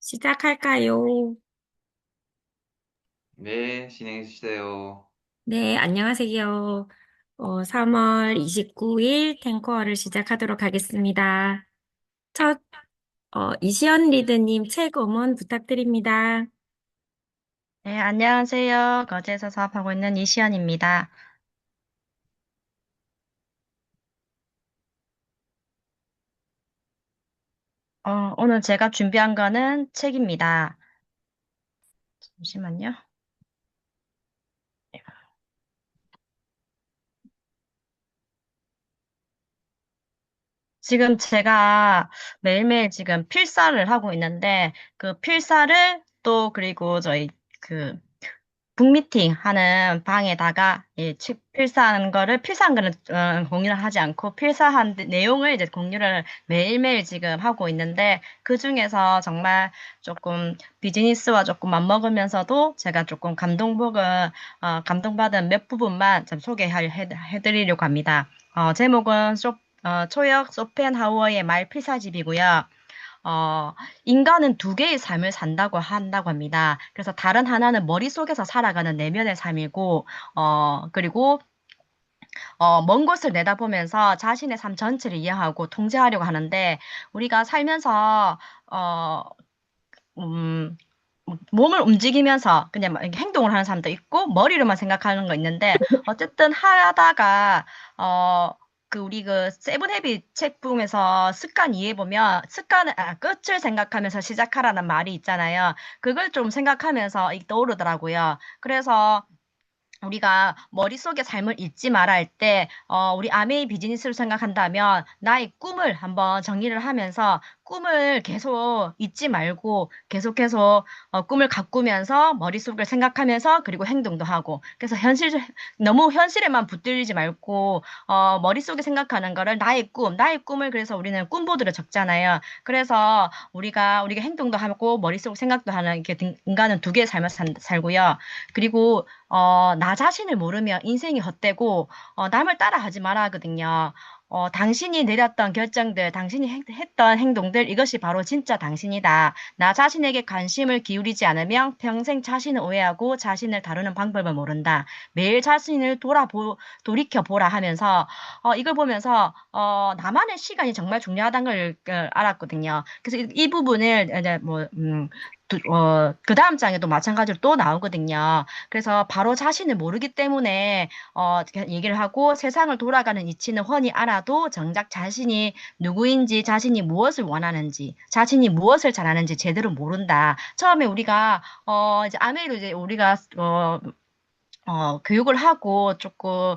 시작할까요? 네, 진행해 주세요. 네, 안녕하세요. 3월 29일 탱커를 시작하도록 하겠습니다. 첫, 이시연 리드님 책 음원 부탁드립니다. 네, 안녕하세요. 거제에서 사업하고 있는 이시연입니다. 오늘 제가 준비한 거는 책입니다. 잠시만요. 지금 제가 매일매일 지금 필사를 하고 있는데, 그 필사를 또 그리고 저희 그 북미팅 하는 방에다가 필사한 거는 공유를 하지 않고 필사한 내용을 이제 공유를 매일매일 지금 하고 있는데 그 중에서 정말 조금 비즈니스와 조금 맞먹으면서도 제가 조금 감동받은 몇 부분만 좀 소개해드리려고 합니다. 제목은 초역 소펜하우어의 말 필사집이고요. 어, 인간은 두 개의 삶을 한다고 합니다. 그래서 다른 하나는 머릿속에서 살아가는 내면의 삶이고, 그리고, 먼 곳을 내다보면서 자신의 삶 전체를 이해하고 통제하려고 하는데, 우리가 살면서, 어, 음, 몸을 움직이면서 그냥 막 이렇게 행동을 하는 사람도 있고 머리로만 생각하는 거 있는데 어쨌든 하다가 어 우리 그 세븐 헤빗 책 보면서 습관 이해해 보면 습관을 끝을 생각하면서 시작하라는 말이 있잖아요. 그걸 좀 생각하면서 떠오르더라고요. 그래서 우리가 머릿속의 삶을 잊지 말아 할 때, 우리 아메이 비즈니스를 생각한다면 나의 꿈을 한번 정리를 하면서 꿈을 계속 잊지 말고 계속 꿈을 가꾸면서 머릿속을 생각하면서 그리고 행동도 하고 그래서 너무 현실에만 붙들리지 말고 머릿속에 생각하는 거를 나의 꿈을 그래서 우리는 꿈보드를 적잖아요. 그래서 우리가 행동도 하고 머릿속 생각도 하는 인간은 두 개의 삶을 살고요. 그리고 나 자신을 모르면 인생이 헛되고, 남을 따라하지 말아 하거든요. 당신이 내렸던 결정들, 당신이 했던 행동들, 이것이 바로 진짜 당신이다. 나 자신에게 관심을 기울이지 않으면 평생 자신을 오해하고 자신을 다루는 방법을 모른다. 매일 자신을 돌이켜보라 하면서, 이걸 보면서, 나만의 시간이 정말 중요하다는 걸 알았거든요. 그래서 이 부분을 이제 그 다음 장에도 마찬가지로 또 나오거든요. 그래서 바로 자신을 모르기 때문에 얘기를 하고 세상을 돌아가는 이치는 훤히 알아도 정작 자신이 누구인지 자신이 무엇을 원하는지 자신이 무엇을 잘하는지 제대로 모른다. 처음에 우리가 이제 아메이로 이제 우리가 교육을 하고 조금,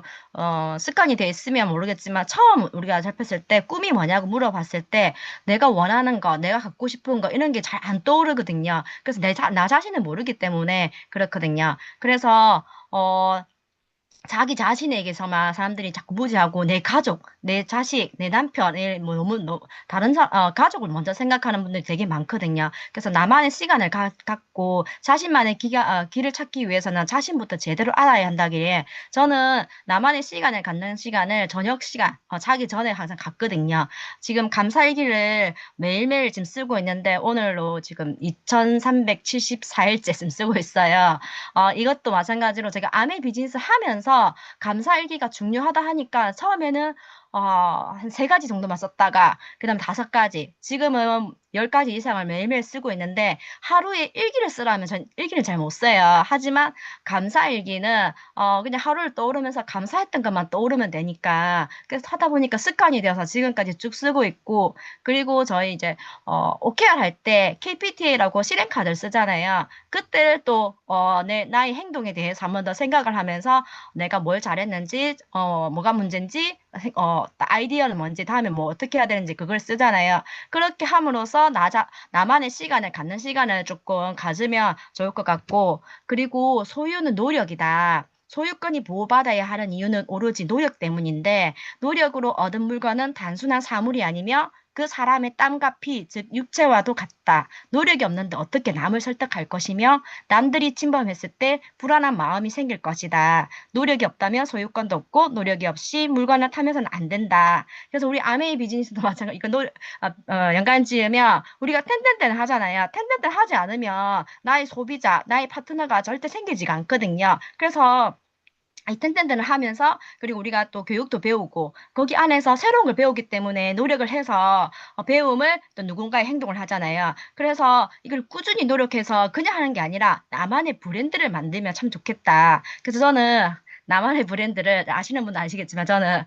습관이 돼 있으면 모르겠지만, 처음 우리가 잡혔을 때 꿈이 뭐냐고 물어봤을 때, 내가 원하는 거, 내가 갖고 싶은 거, 이런 게 잘 안 떠오르거든요. 그래서 나 자신을 모르기 때문에 그렇거든요. 그래서, 자기 자신에게서만 사람들이 자꾸 무지하고 내 가족, 내 자식, 내 남편, 뭐 다른 가족을 먼저 생각하는 분들이 되게 많거든요. 그래서 나만의 시간을 갖고 자신만의 길을 찾기 위해서는 자신부터 제대로 알아야 한다기에 저는 나만의 시간을 갖는 시간을 저녁 시간, 자기 전에 항상 갖거든요. 지금 감사일기를 매일매일 지금 쓰고 있는데 오늘로 지금 2374일째 지금 쓰고 있어요. 이것도 마찬가지로 제가 아메 비즈니스 하면서 감사일기가 중요하다 하니까 처음에는 한 세 가지 정도만 썼다가 그다음 다섯 가지 지금은 열 가지 이상을 매일매일 쓰고 있는데 하루에 일기를 쓰라면 전 일기를 잘 못 써요. 하지만 감사일기는 그냥 하루를 떠오르면서 감사했던 것만 떠오르면 되니까 그래서 하다 보니까 습관이 되어서 지금까지 쭉 쓰고 있고 그리고 저희 이제 OKR 할 때 KPTA라고 실행카드를 쓰잖아요. 그때 또, 나의 행동에 대해서 한 번 더 생각을 하면서 내가 뭘 잘했는지, 뭐가 문제인지, 아이디어는 뭔지, 다음에 뭐 어떻게 해야 되는지 그걸 쓰잖아요. 그렇게 함으로써 나만의 시간을 갖는 시간을 조금 가지면 좋을 것 같고, 그리고 소유는 노력이다. 소유권이 보호받아야 하는 이유는 오로지 노력 때문인데, 노력으로 얻은 물건은 단순한 사물이 아니며 그 사람의 땀과 피, 즉 육체와도 같다. 노력이 없는데 어떻게 남을 설득할 것이며 남들이 침범했을 때 불안한 마음이 생길 것이다. 노력이 없다면 소유권도 없고 노력이 없이 물건을 타면서는 안 된다. 그래서 우리 아메이 비즈니스도 마찬가지. 이거 연관 지으면 우리가 텐텐텐 하잖아요. 텐텐텐 하지 않으면 나의 소비자, 나의 파트너가 절대 생기지가 않거든요. 그래서 이 텐텐텐을 하면서 그리고 우리가 또 교육도 배우고 거기 안에서 새로운 걸 배우기 때문에 노력을 해서 배움을 또 누군가의 행동을 하잖아요. 그래서 이걸 꾸준히 노력해서 그냥 하는 게 아니라 나만의 브랜드를 만들면 참 좋겠다. 그래서 저는 나만의 브랜드를 아시는 분은 아시겠지만 저는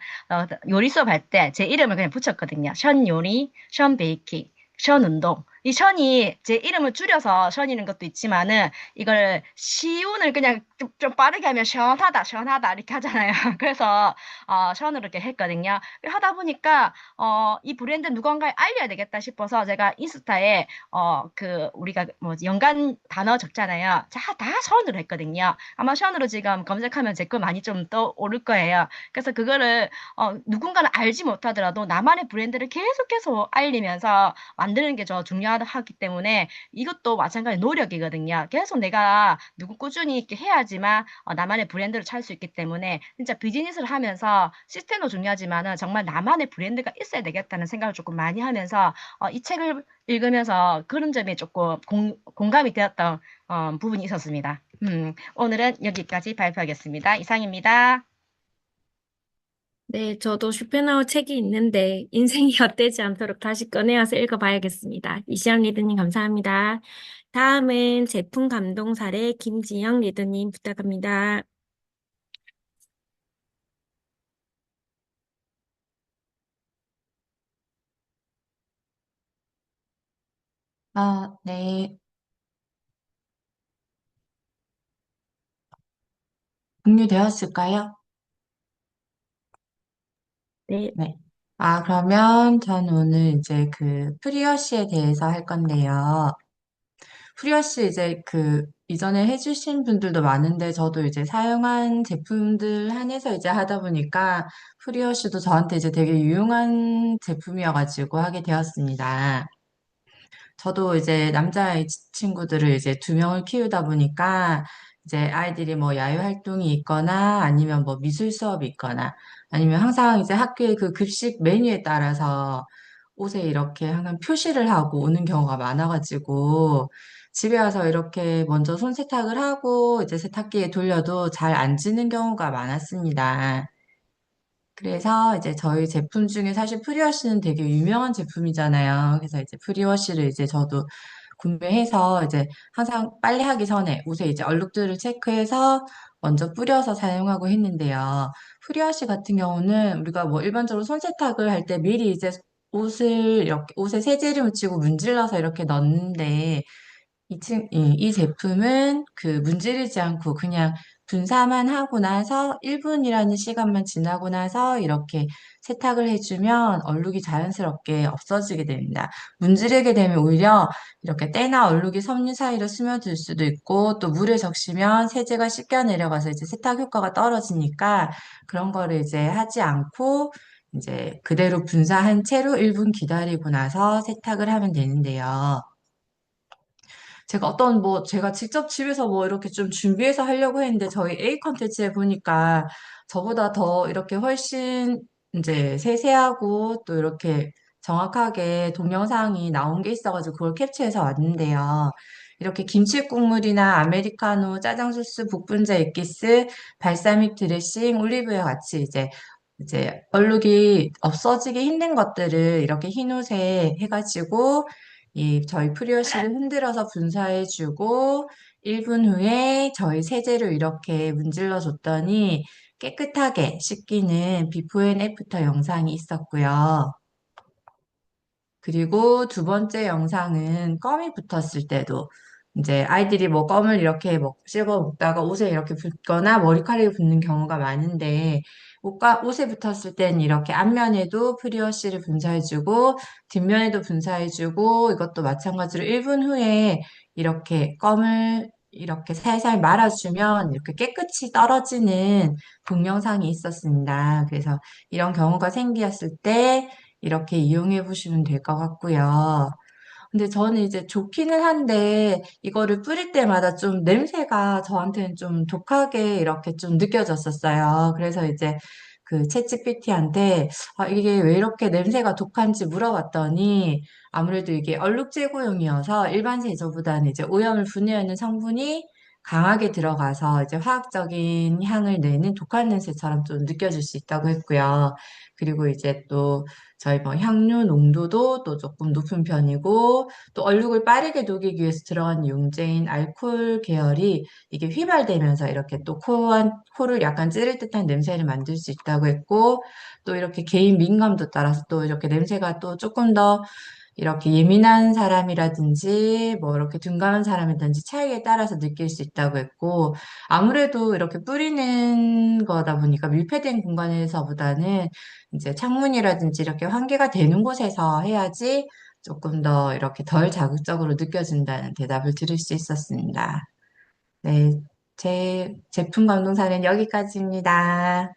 요리 수업할 때 제 이름을 그냥 붙였거든요. 션 요리, 션 베이킹, 션 운동. 이 션이 제 이름을 줄여서 션이는 것도 있지만은 이걸 시운을 그냥 좀 빠르게 하면 시원하다, 시원하다 이렇게 하잖아요. 그래서 션으로 이렇게 했거든요. 하다 보니까 이 브랜드 누군가에 알려야 되겠다 싶어서 제가 인스타에 그 우리가 뭐 연관 단어 적잖아요. 자, 다 션으로 했거든요. 아마 션으로 지금 검색하면 제 거 많이 좀 떠오를 거예요. 그래서 그거를 누군가는 알지 못하더라도 나만의 브랜드를 계속해서 알리면서 만드는 게 저 중요하기 때문에 이것도 마찬가지 노력이거든요. 계속 내가 누구 꾸준히 이렇게 해야지만 나만의 브랜드를 찾을 수 있기 때문에 진짜 비즈니스를 하면서 시스템도 중요하지만은 정말 나만의 브랜드가 있어야 되겠다는 생각을 조금 많이 하면서 이 책을 읽으면서 그런 점이 조금 공감이 되었던 부분이 있었습니다. 오늘은 여기까지 발표하겠습니다. 이상입니다. 네, 저도 쇼펜하우 책이 있는데 인생이 헛되지 않도록 다시 꺼내와서 읽어봐야겠습니다. 이시연 리드님 감사합니다. 다음은 제품 감동 사례 김지영 리드님 부탁합니다. 네. 공유되었을까요? 네, 네. 그러면 전 오늘 이제 그 프리어시에 대해서 할 건데요. 프리어시 이제 그 이전에 해주신 분들도 많은데 저도 이제 사용한 제품들 한해서 이제 하다 보니까 프리어시도 저한테 이제 되게 유용한 제품이어가지고 하게 되었습니다. 저도 이제 남자아이 친구들을 이제 두 명을 키우다 보니까 이제 아이들이 뭐 야유 활동이 있거나 아니면 뭐 미술 수업이 있거나 아니면 항상 이제 학교의 그 급식 메뉴에 따라서 옷에 이렇게 항상 표시를 하고 오는 경우가 많아가지고 집에 와서 이렇게 먼저 손 세탁을 하고 이제 세탁기에 돌려도 잘 안 지는 경우가 많았습니다. 그래서 이제 저희 제품 중에 사실 프리워시는 되게 유명한 제품이잖아요. 그래서 이제 프리워시를 이제 저도 구매해서 이제 항상 빨래하기 전에 옷에 이제 얼룩들을 체크해서 먼저 뿌려서 사용하고 했는데요. 프리워시 같은 경우는 우리가 뭐 일반적으로 손세탁을 할 때 미리 이제 옷을 이렇게 옷에 세제를 묻히고 문질러서 이렇게 넣는데 이 제품은 그 문지르지 않고 그냥 분사만 하고 나서 1분이라는 시간만 지나고 나서 이렇게 세탁을 해주면 얼룩이 자연스럽게 없어지게 됩니다. 문지르게 되면 오히려 이렇게 때나 얼룩이 섬유 사이로 스며들 수도 있고 또 물에 적시면 세제가 씻겨 내려가서 이제 세탁 효과가 떨어지니까 그런 거를 이제 하지 않고 이제 그대로 분사한 채로 1분 기다리고 나서 세탁을 하면 되는데요. 제가 어떤 뭐 제가 직접 집에서 뭐 이렇게 좀 준비해서 하려고 했는데 저희 A 컨텐츠에 보니까 저보다 더 이렇게 훨씬 이제 세세하고 또 이렇게 정확하게 동영상이 나온 게 있어가지고 그걸 캡처해서 왔는데요. 이렇게 김치 국물이나 아메리카노, 짜장 소스, 복분자 액기스, 발사믹 드레싱, 올리브유 같이 이제 얼룩이 없어지기 힘든 것들을 이렇게 흰 옷에 해가지고 이 저희 프리오시를 흔들어서 분사해주고 1분 후에 저희 세제로 이렇게 문질러 줬더니 깨끗하게 씻기는 비포 앤 애프터 영상이 있었고요. 그리고 두 번째 영상은 껌이 붙었을 때도 이제 아이들이 뭐 껌을 이렇게 씹어 먹다가 옷에 이렇게 붙거나 머리카락에 붙는 경우가 많은데 옷에 붙었을 땐 이렇게 앞면에도 프리워시를 분사해주고 뒷면에도 분사해주고 이것도 마찬가지로 1분 후에 이렇게 껌을 이렇게 살살 말아주면 이렇게 깨끗이 떨어지는 동영상이 있었습니다. 그래서 이런 경우가 생겼을 때 이렇게 이용해 보시면 될 것 같고요. 근데 저는 이제 좋기는 한데 이거를 뿌릴 때마다 좀 냄새가 저한테는 좀 독하게 이렇게 좀 느껴졌었어요. 그래서 이제 그 챗GPT한테 아, 이게 왜 이렇게 냄새가 독한지 물어봤더니 아무래도 이게 얼룩 제거용이어서 일반 세조보다는 이제 오염을 분해하는 성분이 강하게 들어가서 이제 화학적인 향을 내는 독한 냄새처럼 좀 느껴질 수 있다고 했고요. 그리고 이제 또 저희 뭐 향료 농도도 또 조금 높은 편이고 또 얼룩을 빠르게 녹이기 위해서 들어간 용제인 알코올 계열이 이게 휘발되면서 이렇게 또 코를 약간 찌를 듯한 냄새를 만들 수 있다고 했고 또 이렇게 개인 민감도 따라서 또 이렇게 냄새가 또 조금 더 이렇게 예민한 사람이라든지 뭐 이렇게 둔감한 사람이든지 차이에 따라서 느낄 수 있다고 했고 아무래도 이렇게 뿌리는 거다 보니까 밀폐된 공간에서보다는 이제 창문이라든지 이렇게 환기가 되는 곳에서 해야지 조금 더 이렇게 덜 자극적으로 느껴진다는 대답을 들을 수 있었습니다. 네, 제 제품 감동사는 여기까지입니다.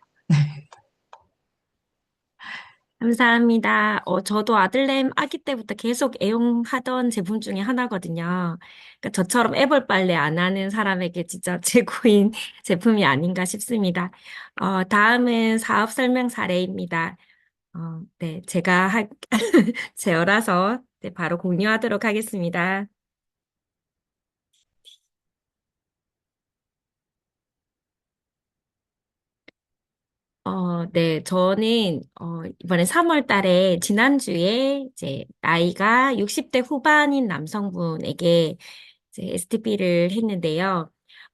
감사합니다. 저도 아들냄 아기 때부터 계속 애용하던 제품 중에 하나거든요. 그러니까 저처럼 애벌 빨래 안 하는 사람에게 진짜 최고인 제품이 아닌가 싶습니다. 다음은 사업 설명 사례입니다. 네, 제어라서 네, 바로 공유하도록 하겠습니다. 네, 저는, 이번에 3월 달에, 지난주에, 이제, 나이가 60대 후반인 남성분에게, 이제, STP를 했는데요.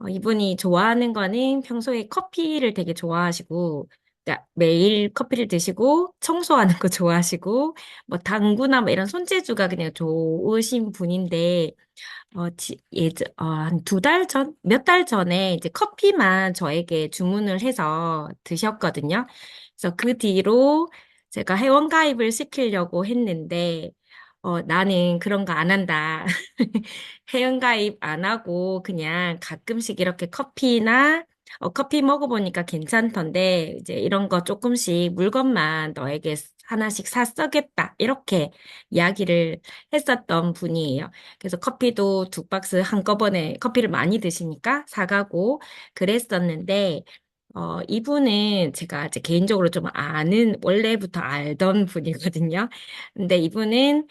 이분이 좋아하는 거는 평소에 커피를 되게 좋아하시고, 그러니까 매일 커피를 드시고, 청소하는 거 좋아하시고, 뭐, 당구나 뭐 이런 손재주가 그냥 좋으신 분인데, 한 2달 전, 몇 달 전에 이제 커피만 저에게 주문을 해서 드셨거든요. 그래서 그 뒤로 제가 회원가입을 시키려고 했는데, 나는 그런 거 안 한다. 회원가입 안 하고 그냥 가끔씩 이렇게 커피 먹어보니까 괜찮던데, 이제 이런 거 조금씩 물건만 너에게 하나씩 사 써겠다. 이렇게 이야기를 했었던 분이에요. 그래서 커피도 2박스 한꺼번에 커피를 많이 드시니까 사가고 그랬었는데, 이분은 제가 이제 개인적으로 좀 원래부터 알던 분이거든요. 근데 이분은,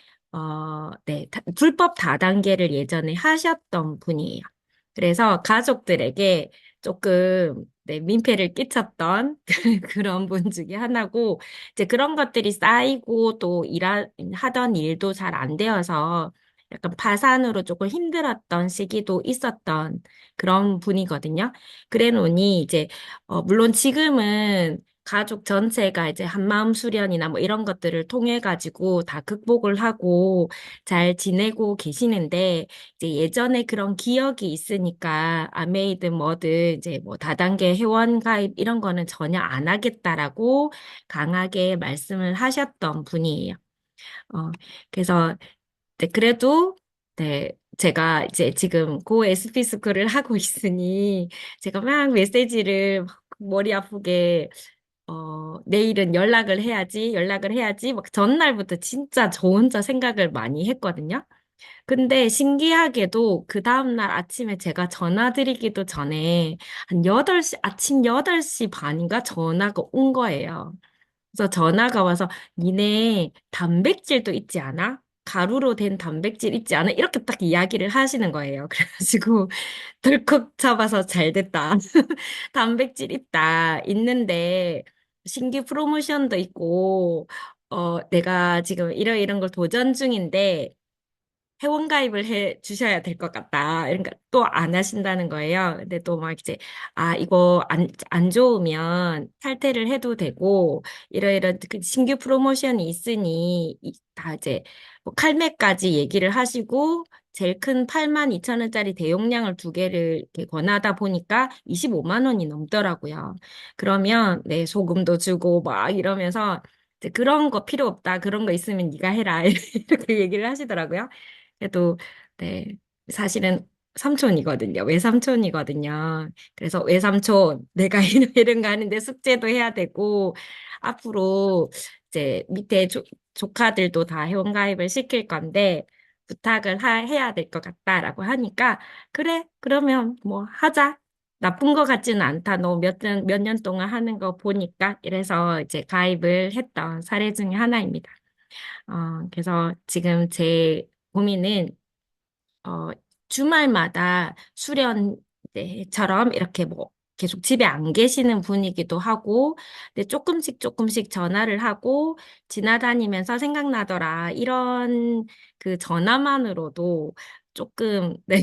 네, 불법 다단계를 예전에 하셨던 분이에요. 그래서 가족들에게 조금, 네, 민폐를 끼쳤던 그런 분 중에 하나고, 이제 그런 것들이 쌓이고 또 하던 일도 잘 안 되어서 약간 파산으로 조금 힘들었던 시기도 있었던 그런 분이거든요. 그래 놓으니 이제, 물론 지금은 가족 전체가 이제 한마음 수련이나 뭐 이런 것들을 통해 가지고 다 극복을 하고 잘 지내고 계시는데 이제 예전에 그런 기억이 있으니까 아메이든 뭐든 이제 뭐 다단계 회원 가입 이런 거는 전혀 안 하겠다라고 강하게 말씀을 하셨던 분이에요. 어, 그래서 네, 그래도 네, 제가 이제 지금 고 SP 스쿨을 하고 있으니 제가 막 메시지를 막 머리 아프게 내일은 연락을 해야지 막 전날부터 진짜 저 혼자 생각을 많이 했거든요. 근데 신기하게도 그 다음날 아침에 제가 전화 드리기도 전에 한 8시, 아침 8시 반인가 전화가 온 거예요. 그래서 전화가 와서 니네 단백질도 있지 않아? 가루로 된 단백질 있지 않아? 이렇게 딱 이야기를 하시는 거예요. 그래가지고 덜컥 잡아서 잘 됐다. 단백질 있다. 있는데 신규 프로모션도 있고 내가 지금 이런 걸 도전 중인데 회원가입을 해 주셔야 될 것 같다. 그러니까 또 안 하신다는 거예요. 근데 또 막 이제, 이거 안 좋으면 탈퇴를 해도 되고, 이러이런 그 신규 프로모션이 있으니, 다 이제, 뭐 칼매까지 얘기를 하시고, 제일 큰 8만 2천 원짜리 대용량을 2개를 이렇게 권하다 보니까 25만 원이 넘더라고요. 그러면, 네, 소금도 주고, 막 이러면서, 이제 그런 거 필요 없다. 그런 거 있으면 네가 해라. 이렇게 얘기를 하시더라고요. 그래도 네 사실은 삼촌이거든요. 외삼촌이거든요. 그래서 외삼촌 내가 이런 거 하는데 숙제도 해야 되고 앞으로 이제 밑에 조카들도 다 회원가입을 시킬 건데 부탁을 해야 될 것 같다라고 하니까 그래, 그러면 뭐 하자. 나쁜 것 같지는 않다. 너 몇 년 동안 하는 거 보니까. 이래서 이제 가입을 했던 사례 중에 하나입니다. 그래서 지금 제 고민은 어, 주말마다 수련회처럼 이렇게 뭐 계속 집에 안 계시는 분이기도 하고, 근데 조금씩 조금씩 전화를 하고 지나다니면서 생각나더라. 이런 그 전화만으로도 조금, 네,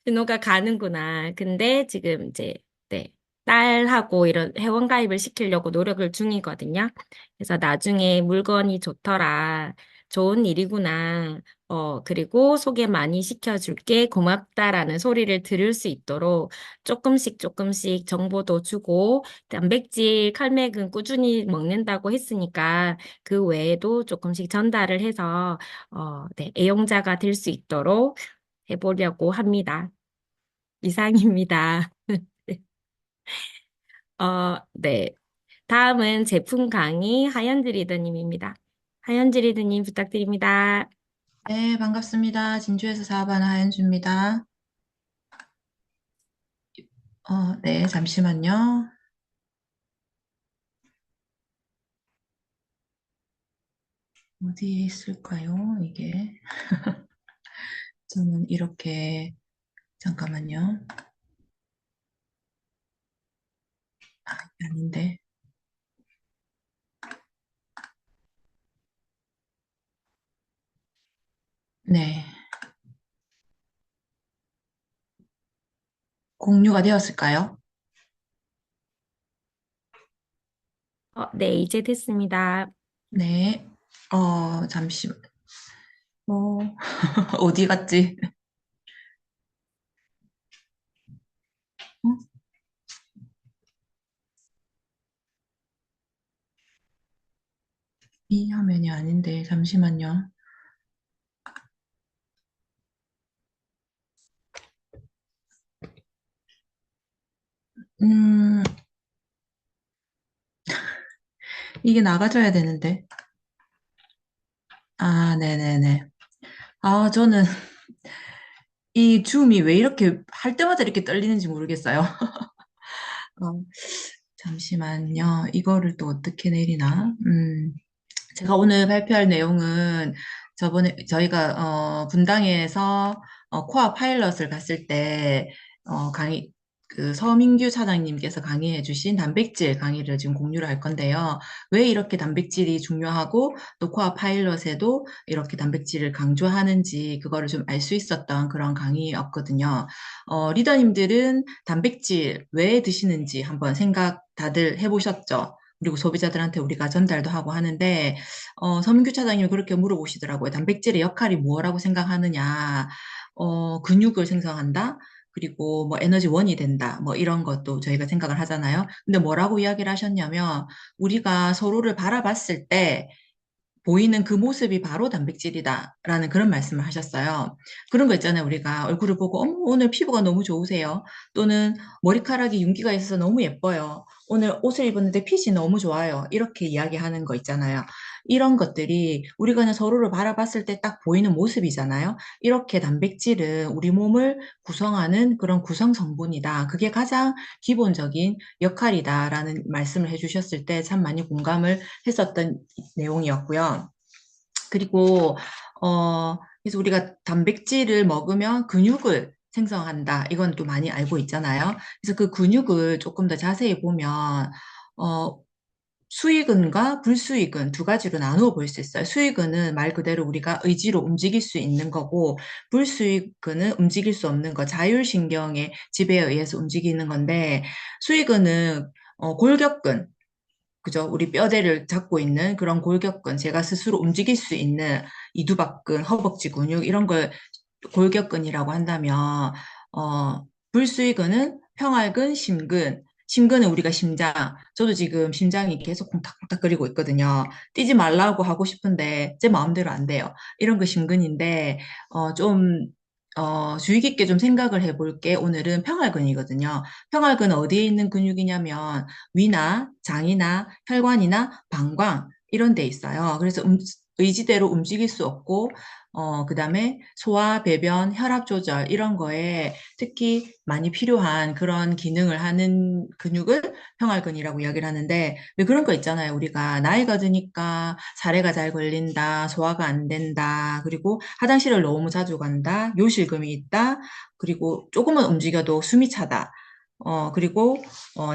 신호가 가는구나. 근데 지금 이제, 네, 딸하고 이런 회원가입을 시키려고 노력을 중이거든요. 그래서 나중에 물건이 좋더라. 좋은 일이구나. 그리고 소개 많이 시켜줄게. 고맙다라는 소리를 들을 수 있도록 조금씩 조금씩 정보도 주고, 단백질, 칼맥은 꾸준히 먹는다고 했으니까 그 외에도 조금씩 전달을 해서, 네, 애용자가 될 수 있도록 해보려고 합니다. 이상입니다. 네. 다음은 제품 강의 하연지 리더님입니다. 하연지 리더님 부탁드립니다. 네, 반갑습니다. 진주에서 사업하는 하연주입니다. 네, 잠시만요. 어디에 있을까요, 이게? 저는 이렇게, 잠깐만요. 아닌데. 네, 공유가 되었을까요? 네, 이제 됐습니다. 네, 잠시만. 어, 어디 갔지? 어? 이 화면이 아닌데, 잠시만요. 음, 이게 나가줘야 되는데. 아, 네네네. 저는 이 줌이 왜 이렇게 할 때마다 이렇게 떨리는지 모르겠어요. 어, 잠시만요. 이거를 또 어떻게 내리나? 제가 오늘 발표할 내용은 저번에 저희가 분당에서 코아 파일럿을 갔을 때 강의 그 서민규 차장님께서 강의해 주신 단백질 강의를 지금 공유를 할 건데요. 왜 이렇게 단백질이 중요하고 또 코아 파일럿에도 이렇게 단백질을 강조하는지 그거를 좀 알 수 있었던 그런 강의였거든요. 리더님들은 단백질 왜 드시는지 한번 생각 다들 해보셨죠? 그리고 소비자들한테 우리가 전달도 하고 하는데 서민규 차장님이 그렇게 물어보시더라고요. 단백질의 역할이 뭐라고 생각하느냐? 근육을 생성한다? 그리고 뭐 에너지원이 된다. 뭐 이런 것도 저희가 생각을 하잖아요. 근데 뭐라고 이야기를 하셨냐면 우리가 서로를 바라봤을 때 보이는 그 모습이 바로 단백질이다라는 그런 말씀을 하셨어요. 그런 거 있잖아요. 우리가 얼굴을 보고 어머 오늘 피부가 너무 좋으세요. 또는 머리카락이 윤기가 있어서 너무 예뻐요. 오늘 옷을 입었는데 핏이 너무 좋아요. 이렇게 이야기하는 거 있잖아요. 이런 것들이 우리가 그냥 서로를 바라봤을 때 딱 보이는 모습이잖아요. 이렇게 단백질은 우리 몸을 구성하는 그런 구성 성분이다. 그게 가장 기본적인 역할이다라는 말씀을 해주셨을 때 참 많이 공감을 했었던 내용이었고요. 그리고 그래서 우리가 단백질을 먹으면 근육을 생성한다. 이건 또 많이 알고 있잖아요. 그래서 그 근육을 조금 더 자세히 보면 어, 수익은과 불수익은 두 가지로 나누어 볼 수 있어요. 수익은은 말 그대로 우리가 의지로 움직일 수 있는 거고, 불수익은은 움직일 수 없는 거, 자율신경의 지배에 의해서 움직이는 건데, 수익은은 골격근, 그죠? 우리 뼈대를 잡고 있는 그런 골격근, 제가 스스로 움직일 수 있는 이두박근, 허벅지 근육, 이런 걸 골격근이라고 한다면, 불수의근은 평활근, 심근, 심근은 우리가 심장, 저도 지금 심장이 계속 콩닥콩닥거리고 있거든요. 뛰지 말라고 하고 싶은데 제 마음대로 안 돼요. 이런 거 심근인데, 좀, 주의 깊게 좀 생각을 해볼 게 오늘은 평활근이거든요. 평활근은 어디에 있는 근육이냐면 위나 장이나 혈관이나 방광, 이런 데 있어요. 그래서 의지대로 움직일 수 없고, 그다음에 소화, 배변, 혈압 조절 이런 거에 특히 많이 필요한 그런 기능을 하는 근육을 평활근이라고 이야기를 하는데, 왜 그런 거 있잖아요. 우리가 나이가 드니까 사례가 잘 걸린다, 소화가 안 된다, 그리고 화장실을 너무 자주 간다, 요실금이 있다, 그리고 조금만 움직여도 숨이 차다, 그리고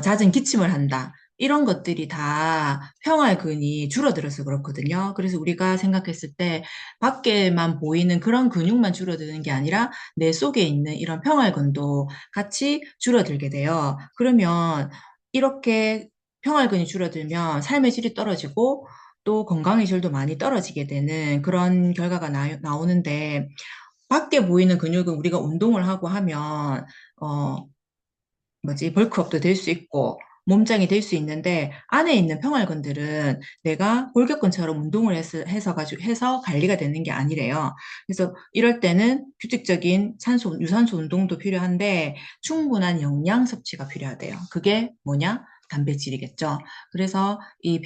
잦은 기침을 한다. 이런 것들이 다 평활근이 줄어들어서 그렇거든요. 그래서 우리가 생각했을 때 밖에만 보이는 그런 근육만 줄어드는 게 아니라 내 속에 있는 이런 평활근도 같이 줄어들게 돼요. 그러면 이렇게 평활근이 줄어들면 삶의 질이 떨어지고 또 건강의 질도 많이 떨어지게 되는 그런 결과가 나오는데, 밖에 보이는 근육은 우리가 운동을 하고 하면 어, 벌크업도 될 수 있고, 몸짱이 될 수 있는데, 안에 있는 평활근들은 내가 골격근처럼 운동을 해서 관리가 되는 게 아니래요. 그래서 이럴 때는 규칙적인 유산소 운동도 필요한데, 충분한 영양 섭취가 필요하대요. 그게 뭐냐? 단백질이겠죠. 그래서 이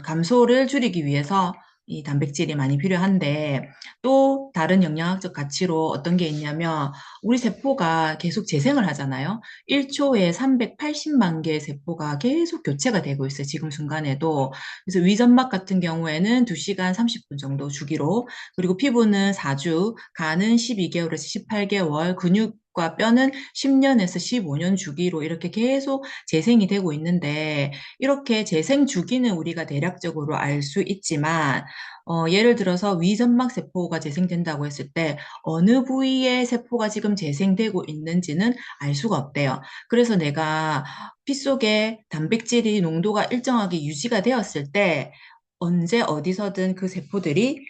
감소를 줄이기 위해서 이 단백질이 많이 필요한데, 또 다른 영양학적 가치로 어떤 게 있냐면, 우리 세포가 계속 재생을 하잖아요. 1초에 380만 개의 세포가 계속 교체가 되고 있어요. 지금 순간에도. 그래서 위점막 같은 경우에는 2시간 30분 정도 주기로, 그리고 피부는 4주, 간은 12개월에서 18개월, 근육과 뼈는 10년에서 15년 주기로 이렇게 계속 재생이 되고 있는데, 이렇게 재생 주기는 우리가 대략적으로 알 수 있지만, 예를 들어서 위점막 세포가 재생된다고 했을 때 어느 부위의 세포가 지금 재생되고 있는지는 알 수가 없대요. 그래서 내가 피 속에 단백질이 농도가 일정하게 유지가 되었을 때 언제 어디서든 그 세포들이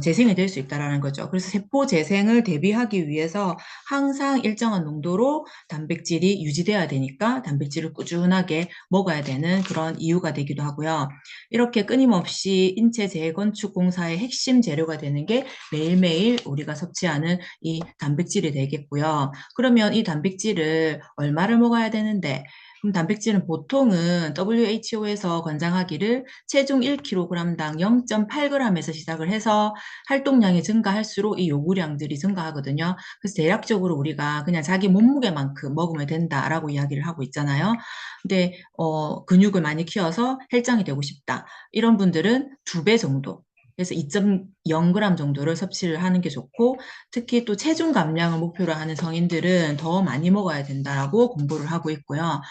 재생이 될 수 있다라는 거죠. 그래서 세포 재생을 대비하기 위해서 항상 일정한 농도로 단백질이 유지돼야 되니까 단백질을 꾸준하게 먹어야 되는 그런 이유가 되기도 하고요. 이렇게 끊임없이 인체 재건축 공사의 핵심 재료가 되는 게 매일매일 우리가 섭취하는 이 단백질이 되겠고요. 그러면 이 단백질을 얼마를 먹어야 되는데, 그럼 단백질은 보통은 WHO에서 권장하기를 체중 1kg당 0.8g에서 시작을 해서 활동량이 증가할수록 이 요구량들이 증가하거든요. 그래서 대략적으로 우리가 그냥 자기 몸무게만큼 먹으면 된다라고 이야기를 하고 있잖아요. 근데 근육을 많이 키워서 헬장이 되고 싶다. 이런 분들은 2배 정도. 그래서 2.0g 정도를 섭취를 하는 게 좋고, 특히 또 체중 감량을 목표로 하는 성인들은 더 많이 먹어야 된다라고 공부를 하고 있고요.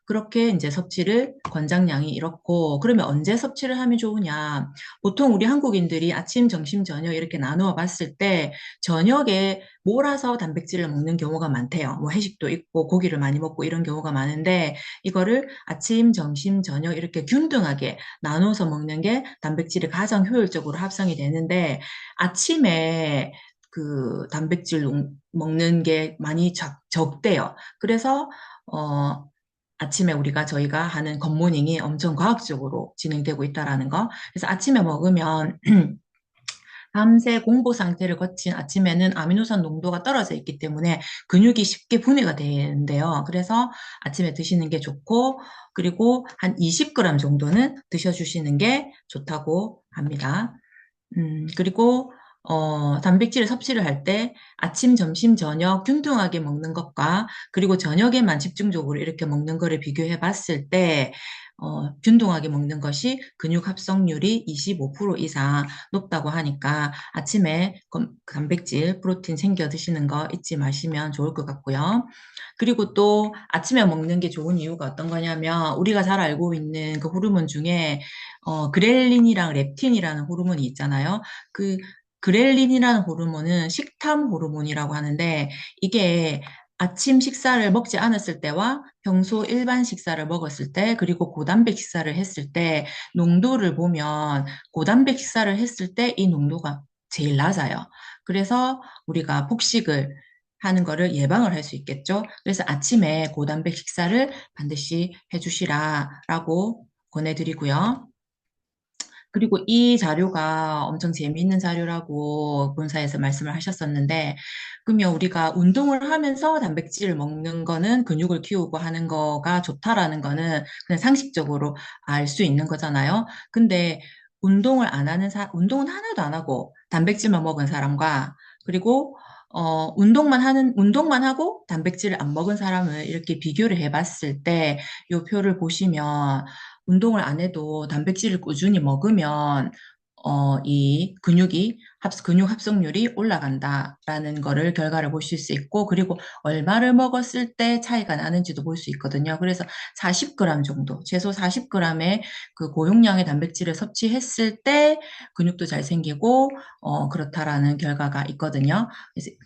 그렇게 이제 섭취를 권장량이 이렇고, 그러면 언제 섭취를 하면 좋으냐? 보통 우리 한국인들이 아침, 점심, 저녁 이렇게 나누어 봤을 때 저녁에 몰아서 단백질을 먹는 경우가 많대요. 뭐 회식도 있고 고기를 많이 먹고 이런 경우가 많은데, 이거를 아침, 점심, 저녁 이렇게 균등하게 나눠서 먹는 게 단백질이 가장 효율적으로 합성이 되는데, 아침에 그 단백질 먹는 게 많이 적대요. 그래서 아침에 저희가 하는 굿모닝이 엄청 과학적으로 진행되고 있다라는 거. 그래서 아침에 먹으면 밤새 공복 상태를 거친 아침에는 아미노산 농도가 떨어져 있기 때문에 근육이 쉽게 분해가 되는데요. 그래서 아침에 드시는 게 좋고, 그리고 한 20g 정도는 드셔주시는 게 좋다고 합니다. 그리고 단백질 섭취를 할 때 아침, 점심, 저녁 균등하게 먹는 것과 그리고 저녁에만 집중적으로 이렇게 먹는 거를 비교해 봤을 때 균등하게 먹는 것이 근육 합성률이 25% 이상 높다고 하니까 아침에 단백질, 프로틴 챙겨 드시는 거 잊지 마시면 좋을 것 같고요. 그리고 또 아침에 먹는 게 좋은 이유가 어떤 거냐면, 우리가 잘 알고 있는 그 호르몬 중에 그렐린이랑 렙틴이라는 호르몬이 있잖아요. 그 그렐린이라는 호르몬은 식탐 호르몬이라고 하는데, 이게 아침 식사를 먹지 않았을 때와 평소 일반 식사를 먹었을 때, 그리고 고단백 식사를 했을 때 농도를 보면 고단백 식사를 했을 때 이 농도가 제일 낮아요. 그래서 우리가 폭식을 하는 거를 예방을 할 수 있겠죠. 그래서 아침에 고단백 식사를 반드시 해주시라라고 권해드리고요. 그리고 이 자료가 엄청 재미있는 자료라고 본사에서 말씀을 하셨었는데, 그러면 우리가 운동을 하면서 단백질을 먹는 거는 근육을 키우고 하는 거가 좋다라는 거는 그냥 상식적으로 알 수 있는 거잖아요. 근데 운동을 안 하는 운동은 하나도 안 하고 단백질만 먹은 사람과 그리고 운동만 하고 단백질을 안 먹은 사람을 이렇게 비교를 해봤을 때, 이 표를 보시면 운동을 안 해도 단백질을 꾸준히 먹으면 이 근육 합성률이 올라간다라는 거를 결과를 보실 수 있고, 그리고 얼마를 먹었을 때 차이가 나는지도 볼 수 있거든요. 그래서 40g 정도, 최소 40g의 그 고용량의 단백질을 섭취했을 때 근육도 잘 생기고, 그렇다라는 결과가 있거든요.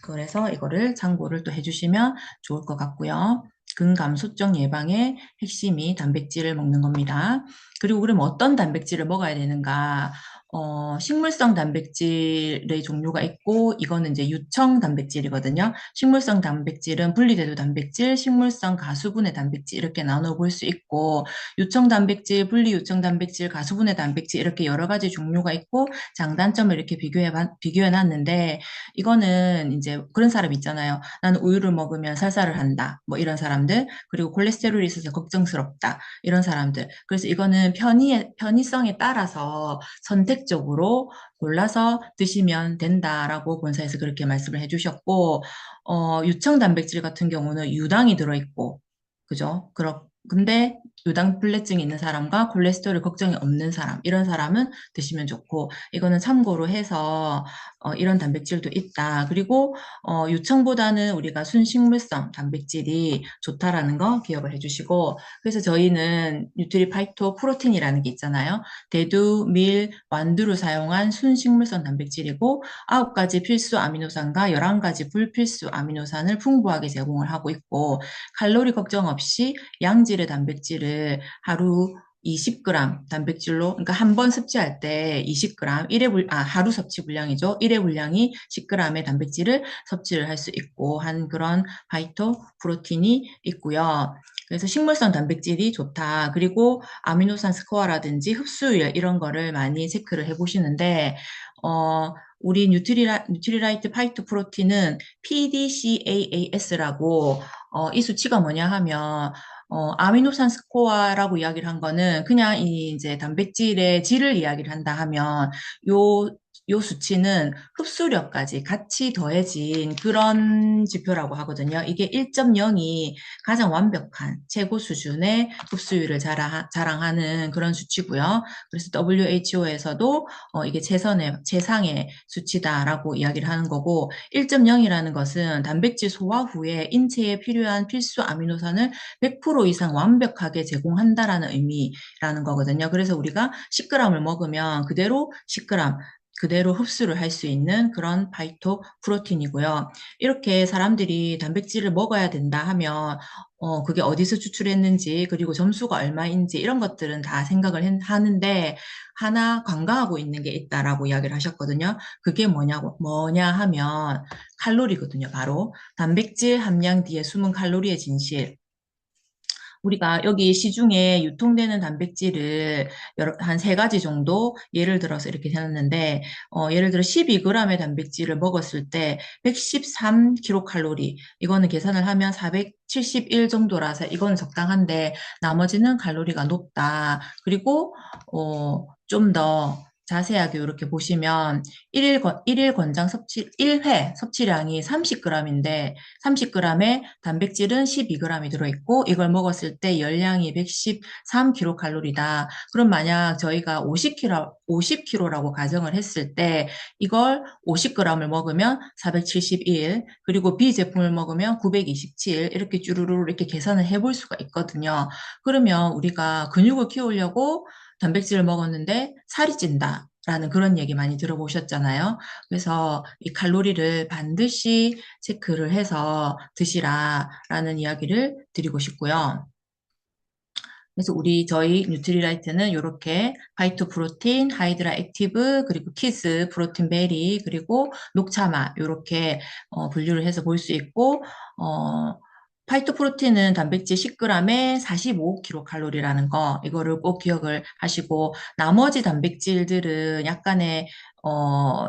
그래서 이거를 참고를 또 해주시면 좋을 것 같고요. 근감소증 예방의 핵심이 단백질을 먹는 겁니다. 그리고 그럼 어떤 단백질을 먹어야 되는가? 식물성 단백질의 종류가 있고, 이거는 이제 유청 단백질이거든요. 식물성 단백질은 분리대도 단백질, 식물성 가수분해 단백질 이렇게 나눠 볼 수 있고, 유청 단백질, 분리 유청 단백질, 가수분해 단백질 이렇게 여러 가지 종류가 있고, 장단점을 이렇게 비교해 놨는데, 이거는 이제 그런 사람 있잖아요. 나는 우유를 먹으면 살살을 한다. 뭐 이런 사람들. 그리고 콜레스테롤이 있어서 걱정스럽다. 이런 사람들. 그래서 이거는 편의성에 따라서 선택적으로 골라서 드시면 된다라고 본사에서 그렇게 말씀을 해주셨고, 유청 단백질 같은 경우는 유당이 들어있고, 그죠? 근데 유당불내증이 있는 사람과 콜레스테롤 걱정이 없는 사람, 이런 사람은 드시면 좋고, 이거는 참고로 해서 이런 단백질도 있다. 그리고 유청보다는 우리가 순식물성 단백질이 좋다라는 거 기억을 해주시고, 그래서 저희는 뉴트리파이토 프로틴이라는 게 있잖아요. 대두, 밀, 완두를 사용한 순식물성 단백질이고 9가지 필수 아미노산과 11가지 불필수 아미노산을 풍부하게 제공을 하고 있고, 칼로리 걱정 없이 양질의 단백질을 하루 20g 단백질로, 그러니까 한 번 섭취할 때 20g, 하루 섭취 분량이죠. 1회 분량이 10g의 단백질을 섭취를 할 수 있고 한 그런 파이토 프로틴이 있고요. 그래서 식물성 단백질이 좋다. 그리고 아미노산 스코어라든지 흡수율 이런 거를 많이 체크를 해보시는데, 우리 뉴트리라이트 파이토 프로틴은 PDCAAS라고, 이 수치가 뭐냐 하면, 아미노산 스코어라고 이야기를 한 거는 그냥 이 이제 단백질의 질을 이야기를 한다 하면, 요 수치는 흡수력까지 같이 더해진 그런 지표라고 하거든요. 이게 1.0이 가장 완벽한 최고 수준의 흡수율을 자랑하는 그런 수치고요. 그래서 WHO에서도 이게 최상의 수치다라고 이야기를 하는 거고, 1.0이라는 것은 단백질 소화 후에 인체에 필요한 필수 아미노산을 100% 이상 완벽하게 제공한다라는 의미라는 거거든요. 그래서 우리가 10g을 먹으면 그대로 10g 그대로 흡수를 할 수 있는 그런 파이토 프로틴이고요. 이렇게 사람들이 단백질을 먹어야 된다 하면 그게 어디서 추출했는지, 그리고 점수가 얼마인지 이런 것들은 다 생각을 하는데, 하나 관광하고 있는 게 있다라고 이야기를 하셨거든요. 그게 뭐냐 하면 칼로리거든요. 바로 단백질 함량 뒤에 숨은 칼로리의 진실. 우리가 여기 시중에 유통되는 단백질을 한 세 가지 정도 예를 들어서 이렇게 해놨는데, 예를 들어 12g의 단백질을 먹었을 때 113kcal, 이거는 계산을 하면 471 정도라서 이거는 적당한데 나머지는 칼로리가 높다. 그리고 좀 더 자세하게 이렇게 보시면 일일 권장 1회 섭취량이 30g인데 30g의 단백질은 12g이 들어있고, 이걸 먹었을 때 열량이 113kcal다. 그럼 만약 저희가 50kg라고 가정을 했을 때 이걸 50g을 먹으면 471, 그리고 B 제품을 먹으면 927, 이렇게 쭈루루 이렇게 계산을 해볼 수가 있거든요. 그러면 우리가 근육을 키우려고 단백질을 먹었는데 살이 찐다. 라는 그런 얘기 많이 들어보셨잖아요. 그래서 이 칼로리를 반드시 체크를 해서 드시라라는 이야기를 드리고 싶고요. 그래서 저희 뉴트리라이트는 이렇게 파이토 프로틴, 하이드라 액티브, 그리고 키스, 프로틴 베리, 그리고 녹차맛 이렇게 분류를 해서 볼 수 있고, 파이토프로틴은 단백질 10g에 45kcal라리라는 거, 이거를 꼭 기억을 하시고, 나머지 단백질들은 약간의,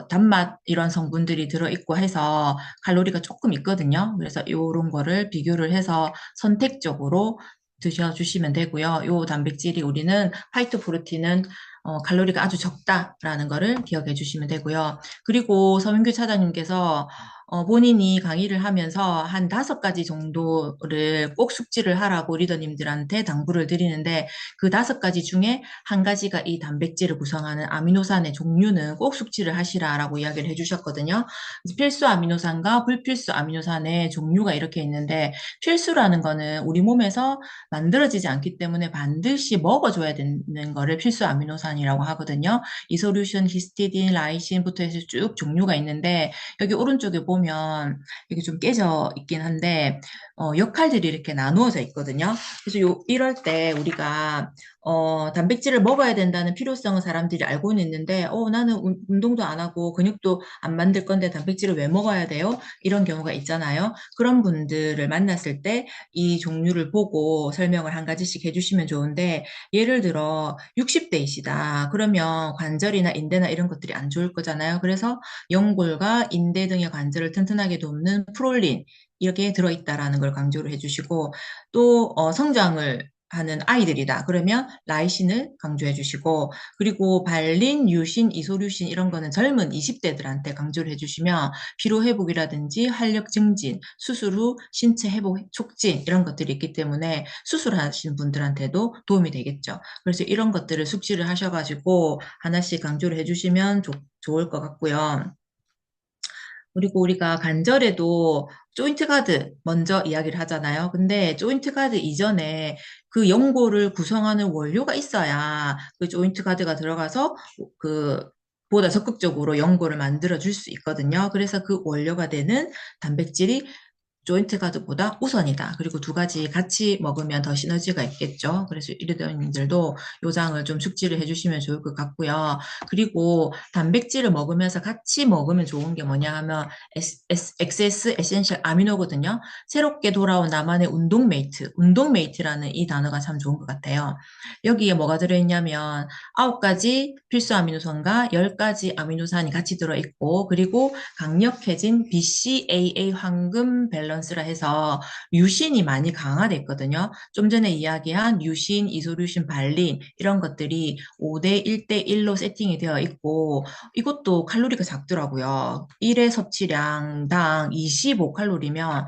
단맛 이런 성분들이 들어있고 해서 칼로리가 조금 있거든요. 그래서 이런 거를 비교를 해서 선택적으로 드셔주시면 되고요. 요 단백질이 우리는 파이토프로틴은 칼로리가 아주 적다라는 거를 기억해 주시면 되고요. 그리고 서민규 차장님께서 본인이 강의를 하면서 한 5가지 정도를 꼭 숙지를 하라고 리더님들한테 당부를 드리는데 그 5가지 중에 한 가지가 이 단백질을 구성하는 아미노산의 종류는 꼭 숙지를 하시라라고 이야기를 해주셨거든요. 필수 아미노산과 불필수 아미노산의 종류가 이렇게 있는데 필수라는 거는 우리 몸에서 만들어지지 않기 때문에 반드시 먹어줘야 되는 거를 필수 아미노산이라고 하거든요. 이소루션, 히스티딘, 라이신부터 해서 쭉 종류가 있는데 여기 오른쪽에 보면 이게 좀 깨져 있긴 한데 역할들이 이렇게 나누어져 있거든요. 그래서 이럴 때 우리가 단백질을 먹어야 된다는 필요성은 사람들이 알고는 있는데 나는 운동도 안 하고 근육도 안 만들 건데 단백질을 왜 먹어야 돼요? 이런 경우가 있잖아요. 그런 분들을 만났을 때 이 종류를 보고 설명을 한 가지씩 해주시면 좋은데 예를 들어 60대이시다. 그러면 관절이나 인대나 이런 것들이 안 좋을 거잖아요. 그래서 연골과 인대 등의 관절을 튼튼하게 돕는 프롤린 이렇게 들어있다라는 걸 강조를 해주시고 또 성장을 하는 아이들이다. 그러면 라이신을 강조해 주시고 그리고 발린, 유신, 이소류신 이런 거는 젊은 20대들한테 강조를 해주시면 피로회복이라든지 활력 증진, 수술 후 신체 회복 촉진 이런 것들이 있기 때문에 수술하신 분들한테도 도움이 되겠죠. 그래서 이런 것들을 숙지를 하셔가지고 하나씩 강조를 해주시면 좋을 것 같고요. 그리고 우리가 관절에도 조인트 가드 먼저 이야기를 하잖아요. 근데 조인트 가드 이전에 그 연골을 구성하는 원료가 있어야 그 조인트 가드가 들어가서 그 보다 적극적으로 연골을 만들어 줄 수 있거든요. 그래서 그 원료가 되는 단백질이 조인트 가드보다 우선이다. 그리고 2가지 같이 먹으면 더 시너지가 있겠죠. 그래서 이러더님들도 요장을 좀 숙지를 해주시면 좋을 것 같고요. 그리고 단백질을 먹으면서 같이 먹으면 좋은 게 뭐냐 하면 XS 에센셜 아미노거든요. 새롭게 돌아온 나만의 운동메이트라는 이 단어가 참 좋은 것 같아요. 여기에 뭐가 들어있냐면 9가지 필수 아미노산과 10가지 아미노산이 같이 들어있고 그리고 강력해진 BCAA 황금 밸런스라 해서 류신이 많이 강화됐거든요. 좀 전에 이야기한 류신, 이소류신, 발린 이런 것들이 5대 1대 1로 세팅이 되어 있고 이것도 칼로리가 작더라고요. 1회 섭취량당 25칼로리면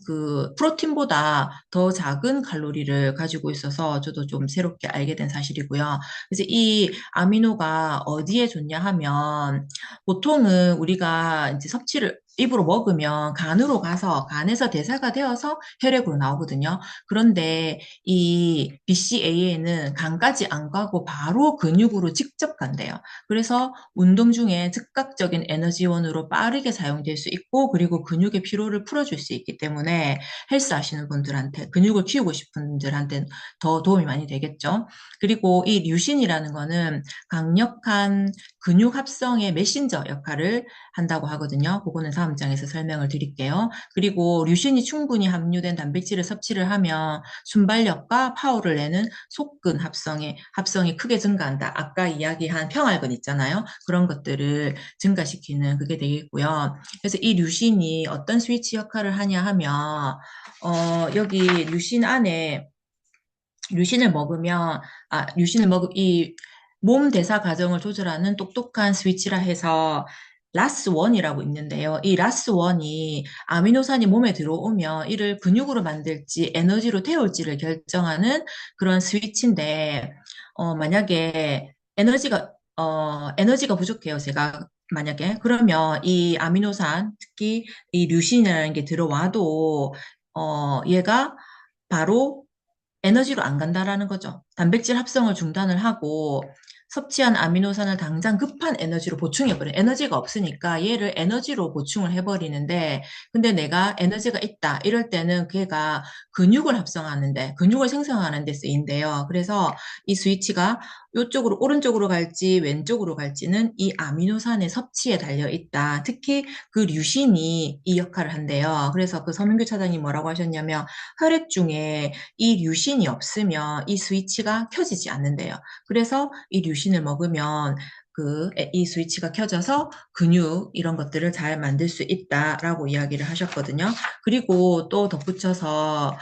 그 프로틴보다 더 작은 칼로리를 가지고 있어서 저도 좀 새롭게 알게 된 사실이고요. 그래서 이 아미노가 어디에 좋냐 하면 보통은 우리가 이제 섭취를 입으로 먹으면 간으로 가서 간에서 대사가 되어서 혈액으로 나오거든요. 그런데 이 BCAA는 간까지 안 가고 바로 근육으로 직접 간대요. 그래서 운동 중에 즉각적인 에너지원으로 빠르게 사용될 수 있고 그리고 근육의 피로를 풀어줄 수 있기 때문에 헬스 하시는 분들한테 근육을 키우고 싶은 분들한테 더 도움이 많이 되겠죠. 그리고 이 류신이라는 거는 강력한 근육 합성의 메신저 역할을 한다고 하거든요. 그거는 다음 장에서 설명을 드릴게요. 그리고 류신이 충분히 함유된 단백질을 섭취를 하면 순발력과 파워를 내는 속근 합성이 크게 증가한다. 아까 이야기한 평활근 있잖아요. 그런 것들을 증가시키는 그게 되겠고요. 그래서 이 류신이 어떤 스위치 역할을 하냐 하면 여기 류신 안에 이 몸 대사 과정을 조절하는 똑똑한 스위치라 해서 라스1이라고 있는데요. 이 라스1이 아미노산이 몸에 들어오면 이를 근육으로 만들지 에너지로 태울지를 결정하는 그런 스위치인데, 만약에 에너지가 부족해요. 제가 만약에. 그러면 이 아미노산, 특히 이 류신이라는 게 들어와도, 얘가 바로 에너지로 안 간다라는 거죠. 단백질 합성을 중단을 하고 섭취한 아미노산을 당장 급한 에너지로 보충해버려요. 에너지가 없으니까 얘를 에너지로 보충을 해버리는데 근데 내가 에너지가 있다. 이럴 때는 걔가 근육을 생성하는 데 쓰인대요. 그래서 이 스위치가 이쪽으로 오른쪽으로 갈지 왼쪽으로 갈지는 이 아미노산의 섭취에 달려 있다. 특히 그 류신이 이 역할을 한대요. 그래서 그 서민규 차장님 뭐라고 하셨냐면 혈액 중에 이 류신이 없으면 이 스위치가 켜지지 않는데요. 그래서 이 류신을 먹으면 이 스위치가 켜져서 근육 이런 것들을 잘 만들 수 있다라고 이야기를 하셨거든요. 그리고 또 덧붙여서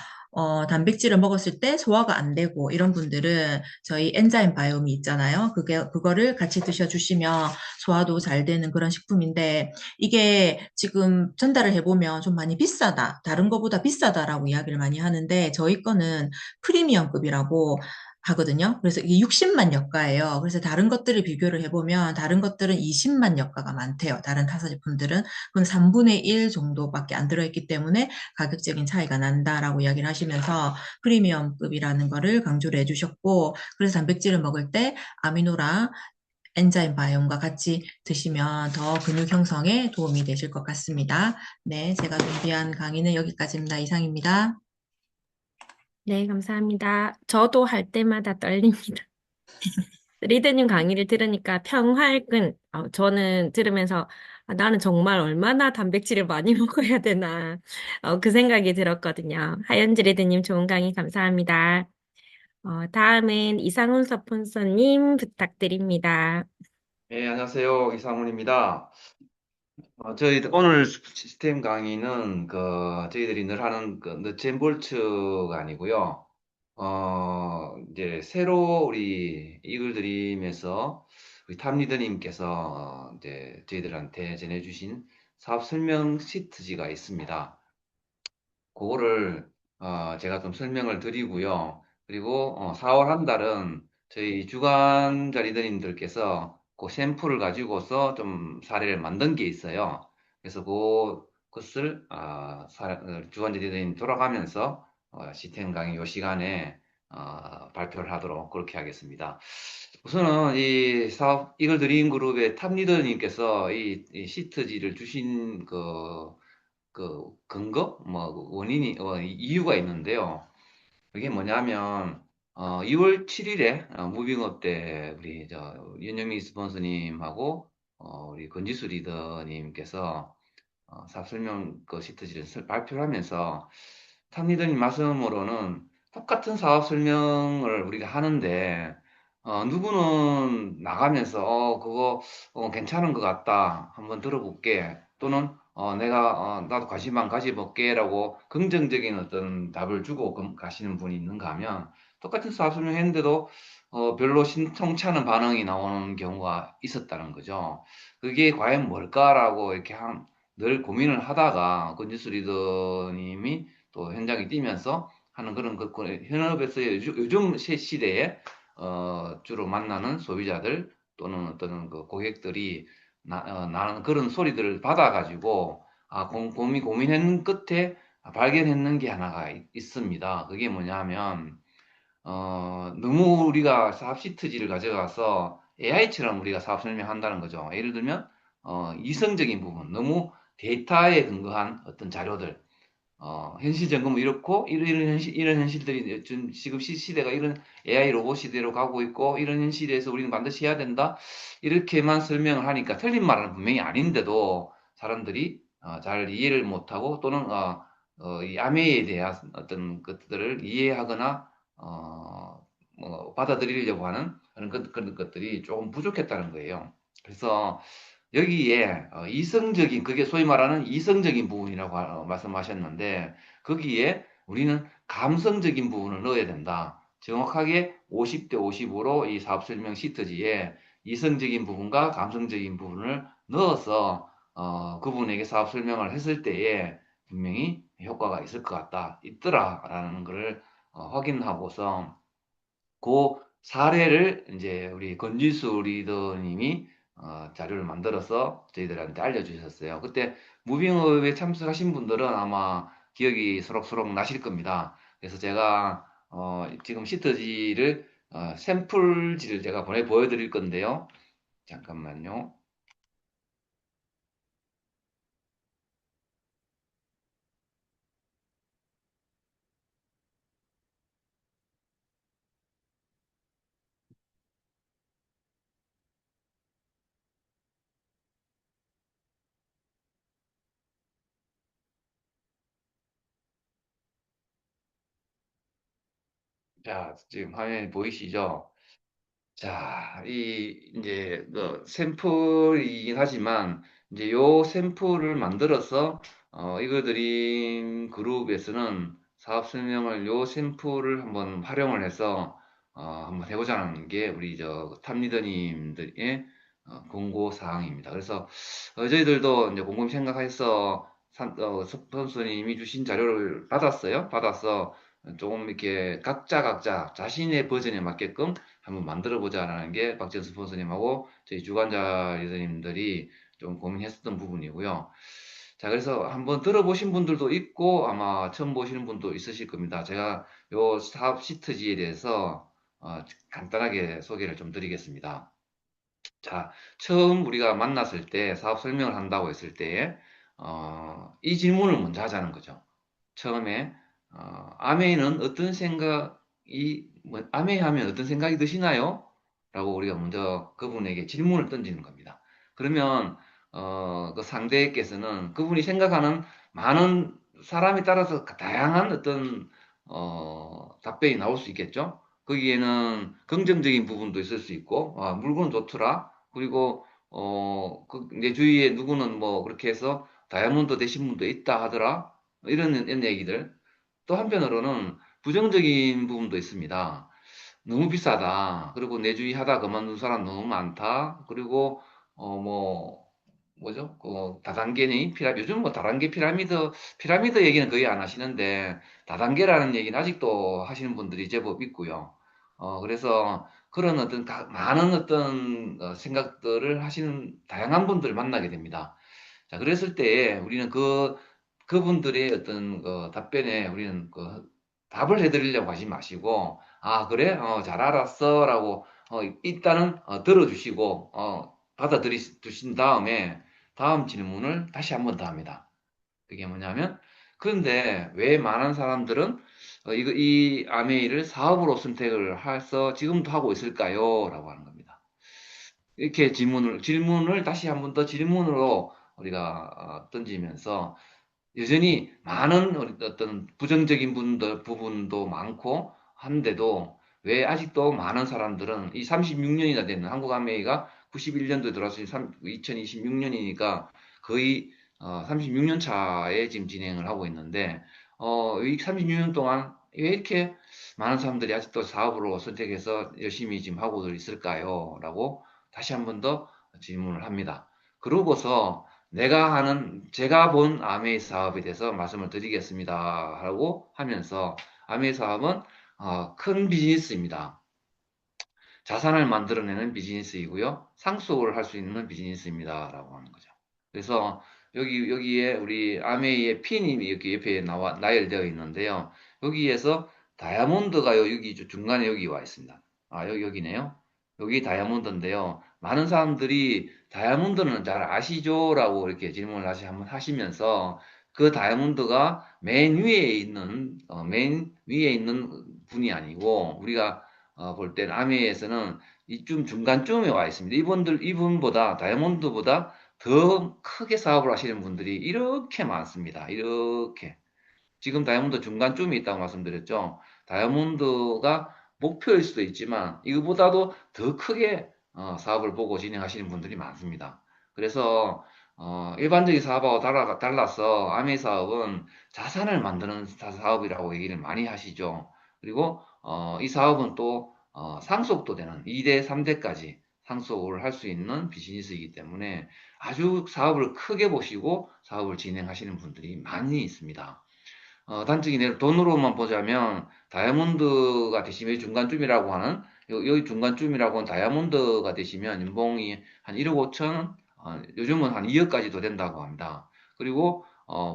단백질을 먹었을 때 소화가 안 되고 이런 분들은 저희 엔자임 바이옴이 있잖아요. 그거를 같이 드셔주시면 소화도 잘 되는 그런 식품인데 이게 지금 전달을 해보면 좀 많이 비싸다. 다른 거보다 비싸다라고 이야기를 많이 하는데 저희 거는 프리미엄급이라고 하거든요. 그래서 이게 60만 여가예요. 그래서 다른 것들을 비교를 해보면 다른 것들은 20만 여가가 많대요. 다른 타사 제품들은. 그건 3분의 1 정도밖에 안 들어있기 때문에 가격적인 차이가 난다라고 이야기를 하시면서 프리미엄급이라는 거를 강조를 해주셨고, 그래서 단백질을 먹을 때 아미노랑 엔자임 바이옴과 같이 드시면 더 근육 형성에 도움이 되실 것 같습니다. 네, 제가 준비한 강의는 여기까지입니다. 이상입니다. 네, 감사합니다. 저도 할 때마다 떨립니다. 리드님 강의를 들으니까 평활근, 저는 들으면서 나는 정말 얼마나 단백질을 많이 먹어야 되나, 그 생각이 들었거든요. 하연지 리드님 좋은 강의 감사합니다. 다음은 이상훈 서폰서님 부탁드립니다. 네, 안녕하세요. 이상훈입니다. 저희 오늘 시스템 강의는 저희들이 늘 하는 너잼볼츠가 아니고요. 이제 새로 우리 이글 드림에서 우리 탑 리더님께서 이제 저희들한테 전해주신 사업 설명 시트지가 있습니다. 그거를 제가 좀 설명을 드리고요. 그리고 4월 한 달은 저희 주간자 리더님들께서 그 샘플을 가지고서 좀 사례를 만든 게 있어요. 그래서 그것을 주간자 리더님 돌아가면서 시스템 강의 요 시간에 발표를 하도록 그렇게 하겠습니다. 우선은 이 사업 이글 드림 그룹의 탑 리더님께서 이 시트지를 주신 그 근거, 뭐 원인이 이유가 있는데요. 그게 뭐냐면 2월 7일에 무빙업 때 우리 윤영미 스폰서님하고 우리 권지수 리더님께서 사업 설명 그 시트지를 발표를 하면서 탑 리더님 말씀으로는 똑같은 사업 설명을 우리가 하는데 누구는 나가면서 그거 괜찮은 것 같다 한번 들어볼게 또는 나도 관심만 가져볼게라고 긍정적인 어떤 답을 주고 가시는 분이 있는가 하면 똑같은 사업 설명했는데도 별로 신통치 않은 반응이 나오는 경우가 있었다는 거죠. 그게 과연 뭘까라고 이렇게 늘 고민을 하다가 권지수 리더님이 또 현장에 뛰면서 하는 그런 현업에서의 요즘 시대에 주로 만나는 소비자들 또는 어떤 그 고객들이 나는 그런 소리들을 받아가지고 고민한 끝에 발견했는 게 하나가 있습니다. 그게 뭐냐면 너무 우리가 사업 시트지를 가져가서 AI처럼 우리가 사업 설명한다는 거죠. 예를 들면 이성적인 부분, 너무 데이터에 근거한 어떤 자료들, 현실 점검 이렇고 이런 현실들이 지금 시대가 이런 AI 로봇 시대로 가고 있고 이런 현실에서 우리는 반드시 해야 된다. 이렇게만 설명을 하니까 틀린 말은 분명히 아닌데도 사람들이 잘 이해를 못하고 또는 이 아메에 대한 어떤 것들을 이해하거나 받아들이려고 하는 그런 것들이 조금 부족했다는 거예요. 그래서 여기에 이성적인 그게 소위 말하는 이성적인 부분이라고 말씀하셨는데 거기에 우리는 감성적인 부분을 넣어야 된다. 정확하게 50대 50으로 이 사업 설명 시트지에 이성적인 부분과 감성적인 부분을 넣어서 그분에게 사업 설명을 했을 때에 분명히 효과가 있을 것 같다, 있더라라는 것을 확인하고서 그 사례를 이제 우리 권지수 리더님이 자료를 만들어서 저희들한테 알려주셨어요. 그때 무빙업에 참석하신 분들은 아마 기억이 소록소록 나실 겁니다. 그래서 제가 지금 시트지를 샘플지를 제가 보여드릴 건데요. 잠깐만요. 자, 지금 화면에 보이시죠? 자, 이제, 샘플이긴 하지만, 이제 요 샘플을 만들어서, 이거드림 그룹에서는 사업 설명을 요 샘플을 한번 활용을 해서, 한번 해보자는 게 우리 탑리더님들의 권고 사항입니다. 그래서, 저희들도 이제 곰곰이 생각해서, 선수님이 주신 자료를 받았어요. 받아서 조금 이렇게 각자 자신의 버전에 맞게끔 한번 만들어 보자라는 게 박지현 스폰서님하고 저희 주관자 리더님들이 좀 고민했었던 부분이고요. 자, 그래서 한번 들어보신 분들도 있고 아마 처음 보시는 분도 있으실 겁니다. 제가 요 사업 시트지에 대해서 간단하게 소개를 좀 드리겠습니다. 자, 처음 우리가 만났을 때 사업 설명을 한다고 했을 때, 이 질문을 먼저 하자는 거죠. 처음에, 아메이는 어떤 생각이, 아메이 하면 어떤 생각이 드시나요? 라고 우리가 먼저 그분에게 질문을 던지는 겁니다. 그러면, 그 상대께서는 그분이 생각하는 많은 사람에 따라서 다양한 어떤, 답변이 나올 수 있겠죠? 거기에는 긍정적인 부분도 있을 수 있고, 물건은 좋더라. 그리고, 내 주위에 누구는 뭐 그렇게 해서 다이아몬드 되신 분도 있다 하더라. 이런 얘기들. 또 한편으로는 부정적인 부분도 있습니다. 너무 비싸다. 그리고 내 주위 하다 그만둔 사람 너무 많다. 그리고, 뭐죠? 다단계니 요즘 뭐 다단계 피라미드 얘기는 거의 안 하시는데, 다단계라는 얘기는 아직도 하시는 분들이 제법 있고요. 그래서 그런 많은 생각들을 하시는 다양한 분들을 만나게 됩니다. 자, 그랬을 때 우리는 그분들의 답변에 우리는 답을 해드리려고 하지 마시고, 아, 그래? 잘 알았어. 라고, 일단은, 들어주시고, 받아들이신 다음에, 다음 질문을 다시 한 번 더 합니다. 그게 뭐냐면, 그런데 왜 많은 사람들은, 이 아메이를 사업으로 선택을 해서 지금도 하고 있을까요? 라고 하는 겁니다. 이렇게 질문을 다시 한 번 더 질문으로 우리가 던지면서 여전히 많은 어떤 부정적인 부분도 많고 한데도 왜 아직도 많은 사람들은 이 36년이나 되는 한국 아메이가 91년도에 들어와서 2026년이니까 거의 36년 차에 지금 진행을 하고 있는데 이 36년 동안 왜 이렇게 많은 사람들이 아직도 사업으로 선택해서 열심히 지금 하고 있을까요? 라고 다시 한 번 더 질문을 합니다. 그러고서 제가 본 아메이 사업에 대해서 말씀을 드리겠습니다. 하고 하면서, 아메이 사업은, 큰 비즈니스입니다. 자산을 만들어내는 비즈니스이고요. 상속을 할 수 있는 비즈니스입니다. 라고 하는 거죠. 그래서, 여기에 우리 아메이의 핀이 이렇게 옆에 나열되어 있는데요. 여기에서 다이아몬드가 여기 중간에 여기 와 있습니다. 여기네요. 여기 다이아몬드인데요. 많은 사람들이 다이아몬드는 잘 아시죠? 라고 이렇게 질문을 한번 하시면서 그 다이아몬드가 맨 위에 있는 분이 아니고 우리가 볼 때는 아메에서는 이쯤 중간쯤에 와 있습니다. 이분보다 다이아몬드보다 더 크게 사업을 하시는 분들이 이렇게 많습니다. 이렇게. 지금 다이아몬드 중간쯤에 있다고 말씀드렸죠. 다이아몬드가 목표일 수도 있지만 이거보다도 더 크게 사업을 보고 진행하시는 분들이 많습니다. 그래서 일반적인 사업하고 달라서 아메 사업은 자산을 만드는 사업이라고 얘기를 많이 하시죠. 그리고 이 사업은 또 상속도 되는 2대, 3대까지 상속을 할 수 있는 비즈니스이기 때문에 아주 사업을 크게 보시고 사업을 진행하시는 분들이 많이 있습니다. 단적인 돈으로만 보자면 다이아몬드가 되시면 여기 중간쯤이라고 하는 다이아몬드가 되시면 연봉이 한 1억 5천, 요즘은 한 2억까지도 된다고 합니다. 그리고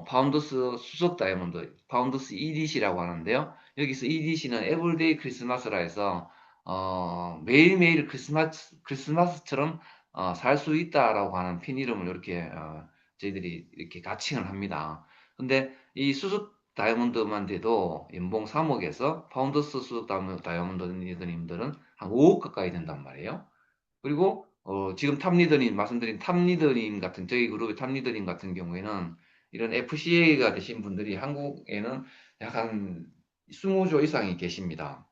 파운더스 수석 다이아몬드, 파운더스 EDC라고 하는데요. 여기서 EDC는 에브리데이 크리스마스라 해서 매일매일 크리스마스처럼 살 수 있다라고 하는 핀 이름을 이렇게 저희들이 이렇게 가칭을 합니다. 근데 이 수석 다이아몬드만 돼도 연봉 3억에서 파운더스 수석 다이아몬드님들은 한 5억 가까이 된단 말이에요. 그리고 지금 말씀드린 탑리더님 같은 저희 그룹의 탑리더님 같은 경우에는 이런 FCA가 되신 분들이 한국에는 약 한 20조 이상이 계십니다.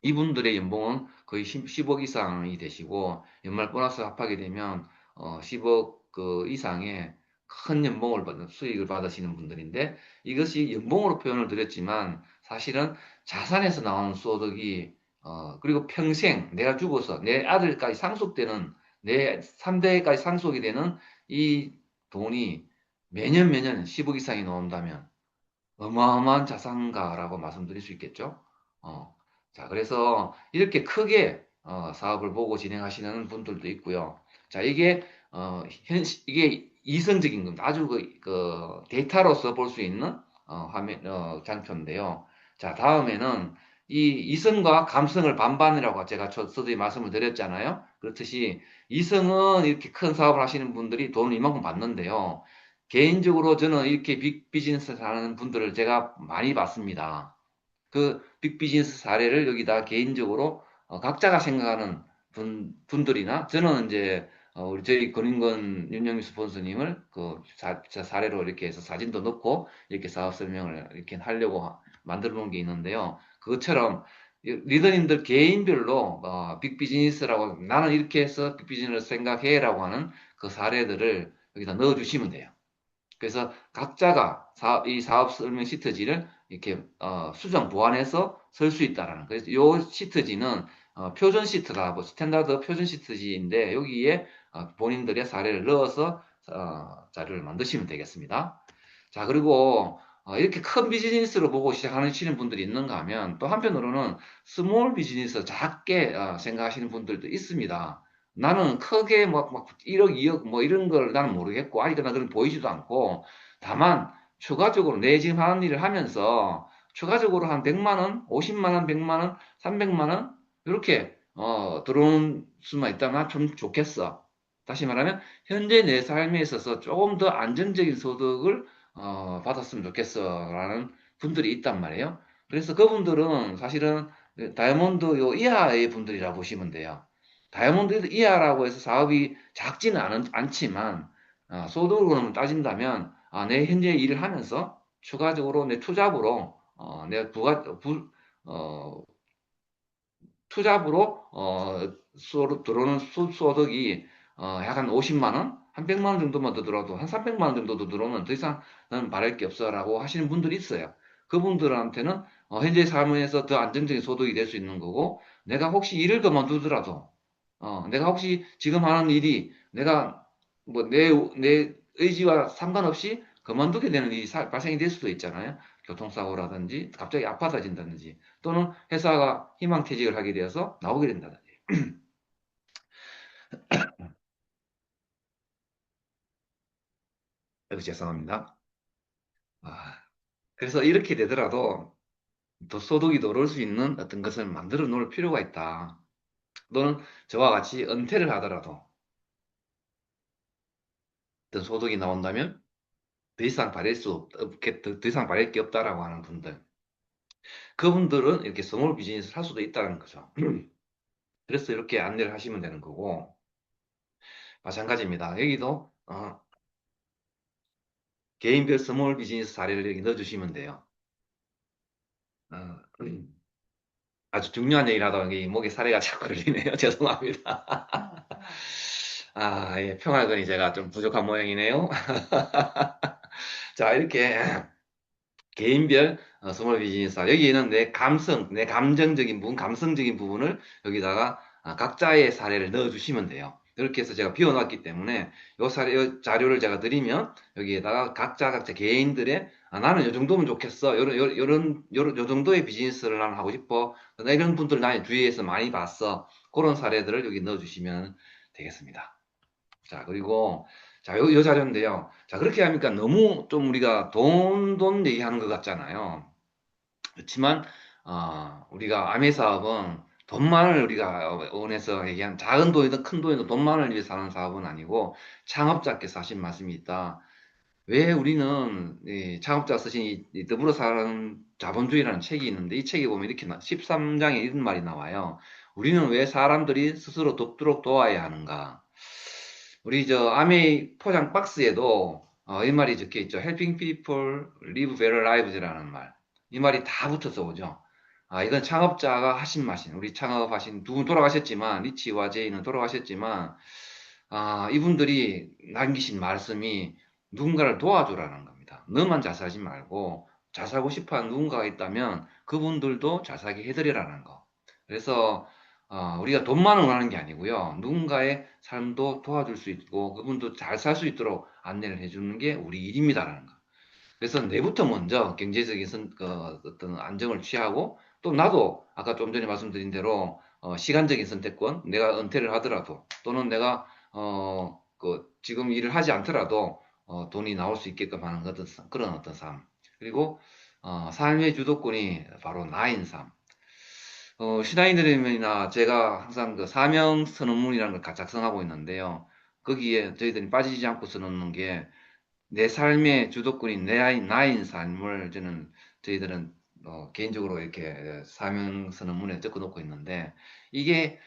이분들의 연봉은 거의 10억 이상이 되시고 연말 보너스 합하게 되면 10억 그 이상의 큰 연봉을 받는 수익을 받으시는 분들인데 이것이 연봉으로 표현을 드렸지만 사실은 자산에서 나오는 소득이 그리고 평생 내가 죽어서 내 아들까지 상속되는 내 3대까지 상속이 되는 이 돈이 매년 10억 이상이 나온다면 어마어마한 자산가라고 말씀드릴 수 있겠죠. 어, 자, 그래서 이렇게 크게 사업을 보고 진행하시는 분들도 있고요. 자, 이게 이성적인 겁니다. 아주 그 데이터로서 볼 수 있는 장표인데요. 자, 다음에는 이 이성과 감성을 반반이라고 제가 서두에 말씀을 드렸잖아요. 그렇듯이 이성은 이렇게 큰 사업을 하시는 분들이 돈을 이만큼 받는데요. 개인적으로 저는 이렇게 빅 비즈니스 하는 분들을 제가 많이 봤습니다. 그 빅 비즈니스 사례를 여기다 개인적으로 각자가 생각하는 분들이나 저는 이제 우리 저희 권인권 윤영미 스폰서님을 사례로 이렇게 해서 사진도 넣고 이렇게 사업 설명을 이렇게 하려고 만들어 놓은 게 있는데요. 그것처럼 리더님들 개인별로 빅 비즈니스라고 나는 이렇게 해서 빅 비즈니스 생각해라고 하는 그 사례들을 여기다 넣어 주시면 돼요. 그래서 각자가 이 사업 설명 시트지를 이렇게 수정 보완해서 쓸 수 있다라는. 그래서 이 시트지는 표준 시트다, 뭐 스탠다드 표준 시트지인데 여기에 본인들의 사례를 넣어서 자료를 만드시면 되겠습니다. 자, 그리고 이렇게 큰 비즈니스로 보고 시작하시는 분들이 있는가 하면 또 한편으로는 스몰 비즈니스 작게 생각하시는 분들도 있습니다. 나는 크게 막 1억, 2억 뭐 이런 걸 나는 모르겠고 아직 나 그런 보이지도 않고 다만 추가적으로 내 지금 하는 일을 하면서 추가적으로 한 100만 원, 50만 원, 100만 원, 300만 원 이렇게 들어오는 수만 있다면 좀 좋겠어. 다시 말하면 현재 내 삶에 있어서 조금 더 안정적인 소득을 받았으면 좋겠어라는 분들이 있단 말이에요. 그래서 그분들은 사실은 다이아몬드 요 이하의 분들이라 보시면 돼요. 다이아몬드 이하라고 해서 사업이 작지는 않지만 소득으로만 따진다면 내 현재 일을 하면서 추가적으로 내 투잡으로 내가 어, 투잡으로 들어오는 소득이 약 한 50만 원, 한 100만 원 정도만 더 들어도 한 300만 원 정도 더 들어오면 더 이상 나는 바랄 게 없어라고 하시는 분들이 있어요. 그분들한테는 현재 삶에서 더 안정적인 소득이 될 수 있는 거고 내가 혹시 일을 그만두더라도 내가 혹시 지금 하는 일이 내가 뭐 내 의지와 상관없이 그만두게 되는 일이 발생이 될 수도 있잖아요. 교통사고라든지 갑자기 아파져진다든지 또는 회사가 희망퇴직을 하게 되어서 나오게 된다든지. 죄송합니다. 아, 그래서 이렇게 되더라도 더 소득이 더 오를 수 있는 어떤 것을 만들어 놓을 필요가 있다. 또는 저와 같이 은퇴를 하더라도 어떤 소득이 나온다면 더 이상 더 이상 바랄 게 없다라고 하는 분들. 그분들은 이렇게 스몰 비즈니스를 할 수도 있다는 거죠. 그래서 이렇게 안내를 하시면 되는 거고, 마찬가지입니다. 여기도, 개인별 스몰 비즈니스 사례를 여기 넣어주시면 돼요. 어, 아주 중요한 얘기를 하다가 이 목에 사례가 자꾸 걸리네요. 죄송합니다. 예, 평화근이 제가 좀 부족한 모양이네요. 자, 이렇게 개인별 스몰 비즈니스 여기에는 내 감정적인 부분, 감성적인 부분을 여기다가 각자의 사례를 넣어주시면 돼요. 이렇게 해서 제가 비워놨기 때문에 요 자료를 제가 드리면 여기에다가 각자 개인들의 나는 요 정도면 좋겠어. 요 정도의 비즈니스를 나는 하고 싶어. 나 이런 분들 나의 주위에서 많이 봤어. 그런 사례들을 여기 넣어주시면 되겠습니다. 자, 그리고, 자, 요 자료인데요. 자, 그렇게 하니까 너무 좀 우리가 돈 얘기하는 것 같잖아요. 그렇지만, 우리가 아메 사업은 돈만을 우리가 원해서 얘기한 작은 돈이든 큰 돈이든 돈만을 위해서 하는 사업은 아니고, 창업자께서 하신 말씀이 있다. 왜 우리는 이 창업자 쓰신 이 더불어 사는 자본주의라는 책이 있는데, 이 책에 보면 이렇게 13장에 이런 말이 나와요. 우리는 왜 사람들이 스스로 돕도록 도와야 하는가? 우리 저 아메이 포장 박스에도 이 말이 적혀 있죠. Helping people live better lives라는 말. 이 말이 다 붙어서 오죠. 이건 창업자가 하신 말씀, 우리 창업하신 두 분 돌아가셨지만, 리치와 제이는 돌아가셨지만, 이분들이 남기신 말씀이 누군가를 도와주라는 겁니다. 너만 잘 살지 말고, 잘 살고 싶어 하는 누군가가 있다면, 그분들도 잘 살게 해드리라는 거. 그래서, 우리가 돈만 원하는 게 아니고요. 누군가의 삶도 도와줄 수 있고, 그분도 잘 살 수 있도록 안내를 해주는 게 우리 일입니다라는 거. 그래서 내부터 먼저 경제적인 어떤 안정을 취하고 또 나도 아까 좀 전에 말씀드린 대로 시간적인 선택권, 내가 은퇴를 하더라도 또는 내가 지금 일을 하지 않더라도 돈이 나올 수 있게끔 하는 그런 어떤 삶. 그리고 삶의 주도권이 바로 나인 삶. 신앙인들이나 제가 항상 그 사명 선언문이라는 걸 작성하고 있는데요. 거기에 저희들이 빠지지 않고 써놓는 게 내 삶의 주도권인 나인 삶을 저희들은 개인적으로 이렇게 사명 선언문에 적어놓고 있는데 이게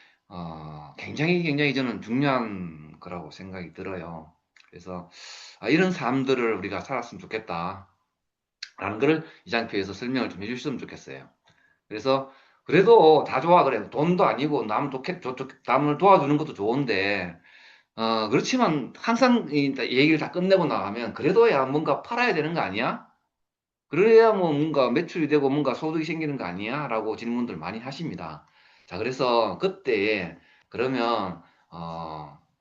굉장히 저는 중요한 거라고 생각이 들어요. 그래서 이런 삶들을 우리가 살았으면 좋겠다라는 거를 이 장표에서 설명을 좀 해주셨으면 좋겠어요. 그래서 그래도 다 좋아 그래. 돈도 아니고 남을 도와주는 것도 좋은데 그렇지만 항상 이 얘기를 다 끝내고 나가면 그래도야 뭔가 팔아야 되는 거 아니야? 그래야 뭐 뭔가 매출이 되고 뭔가 소득이 생기는 거 아니야? 라고 질문들 많이 하십니다. 자, 그래서 그때 그러면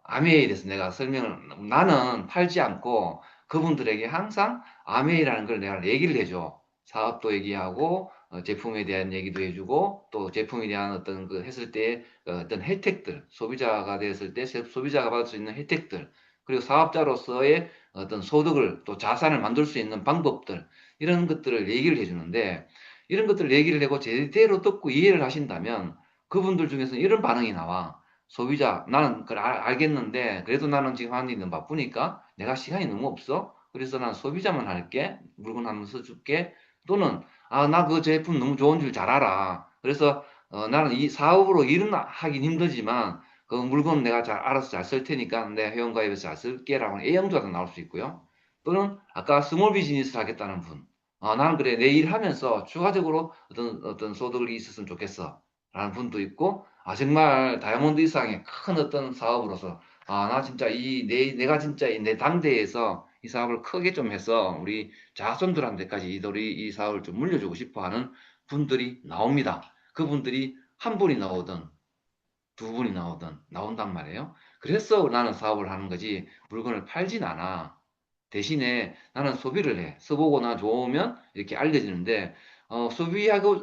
아메이에 대해서 내가 설명을 나는 팔지 않고 그분들에게 항상 아메이라는 걸 내가 얘기를 해줘. 사업도 얘기하고 제품에 대한 얘기도 해주고 또 제품에 대한 어떤 그 했을 때 어떤 혜택들 소비자가 됐을 때 소비자가 받을 수 있는 혜택들 그리고 사업자로서의 어떤 소득을 또 자산을 만들 수 있는 방법들 이런 것들을 얘기를 해주는데 이런 것들을 얘기를 하고 제대로 듣고 이해를 하신다면 그분들 중에서는 이런 반응이 나와. 소비자, 나는 그걸 알겠는데 그래도 나는 지금 하는 일이 너무 바쁘니까 내가 시간이 너무 없어. 그래서 난 소비자만 할게. 물건 한번 써줄게. 또는 나 그 제품 너무 좋은 줄 잘 알아. 그래서 나는 이 사업으로 일은 하긴 힘들지만 그 물건 내가 잘 알아서 잘 쓸 테니까 내 회원가입해서 잘 쓸게라고 A형자도 나올 수 있고요. 또는 아까 스몰 비즈니스를 하겠다는 분. 나는 그래, 내 일 하면서 추가적으로 어떤 소득이 있었으면 좋겠어. 라는 분도 있고, 정말 다이아몬드 이상의 큰 어떤 사업으로서, 나 진짜 내가 진짜 내 당대에서 이 사업을 크게 좀 해서 우리 자손들한테까지 이 사업을 좀 물려주고 싶어 하는 분들이 나옵니다. 그분들이 한 분이 나오든 두 분이 나온단 말이에요. 그래서 나는 사업을 하는 거지 물건을 팔진 않아. 대신에 나는 소비를 해. 써보고 나 좋으면 이렇게 알려지는데,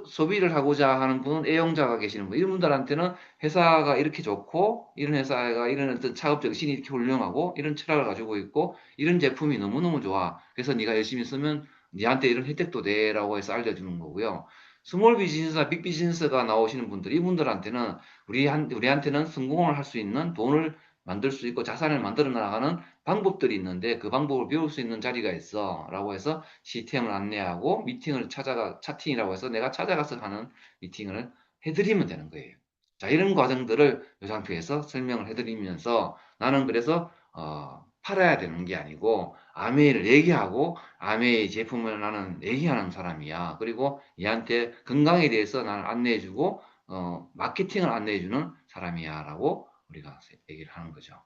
소비를 하고자 하는 분은 애용자가 계시는 분, 이런 분들한테는 회사가 이렇게 좋고, 이런 회사가 이런 어떤 창업적 신이 이렇게 훌륭하고, 이런 철학을 가지고 있고, 이런 제품이 너무너무 좋아. 그래서 네가 열심히 쓰면 니한테 이런 혜택도 돼라고 해서 알려주는 거고요. 스몰 비즈니스나 빅 비즈니스가 나오시는 분들, 이분들한테는 우리한테는 성공을 할 수 있는 돈을 만들 수 있고 자산을 만들어 나가는 방법들이 있는데 그 방법을 배울 수 있는 자리가 있어 라고 해서 시스템을 안내하고 미팅을 차팅이라고 해서 내가 찾아가서 하는 미팅을 해드리면 되는 거예요. 자, 이런 과정들을 요 상표에서 설명을 해드리면서 나는 그래서 팔아야 되는 게 아니고 아메이를 얘기하고 아메이 제품을 나는 얘기하는 사람이야. 그리고 얘한테 건강에 대해서 나는 안내해주고 마케팅을 안내해주는 사람이야 라고 우리가 얘기를 하는 거죠.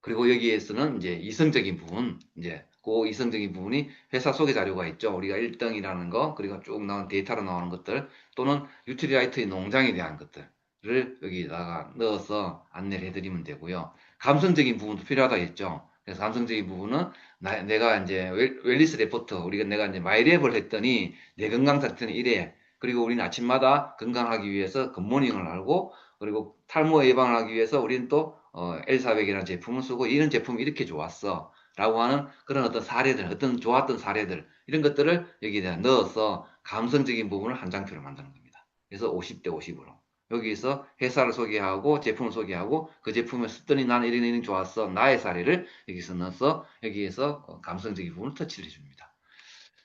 그리고 여기에서는 이제 이성적인 부분, 이제 그 이성적인 부분이 회사 소개 자료가 있죠. 우리가 1등이라는 거, 그리고 쭉 나온 데이터로 나오는 것들, 또는 유틸라이트의 농장에 대한 것들을 여기다가 넣어서 안내를 해드리면 되고요. 감성적인 부분도 필요하다 했죠. 그래서 감성적인 부분은 내가 이제 웰리스 레포트, 내가 이제 마이랩을 했더니 내 건강 상태는 이래. 그리고 우리는 아침마다 건강하기 위해서 굿모닝을 하고, 그리고 탈모 예방을 하기 위해서 우리는 또 L400이라는 제품을 쓰고 이런 제품이 이렇게 좋았어 라고 하는 그런 어떤 사례들 어떤 좋았던 사례들 이런 것들을 여기에 넣어서 감성적인 부분을 한 장표로 만드는 겁니다. 그래서 50대 50으로 여기서 회사를 소개하고 제품을 소개하고 그 제품을 썼더니 나는 이런 좋았어 나의 사례를 여기서 넣어서 여기에서 감성적인 부분을 터치를 해줍니다.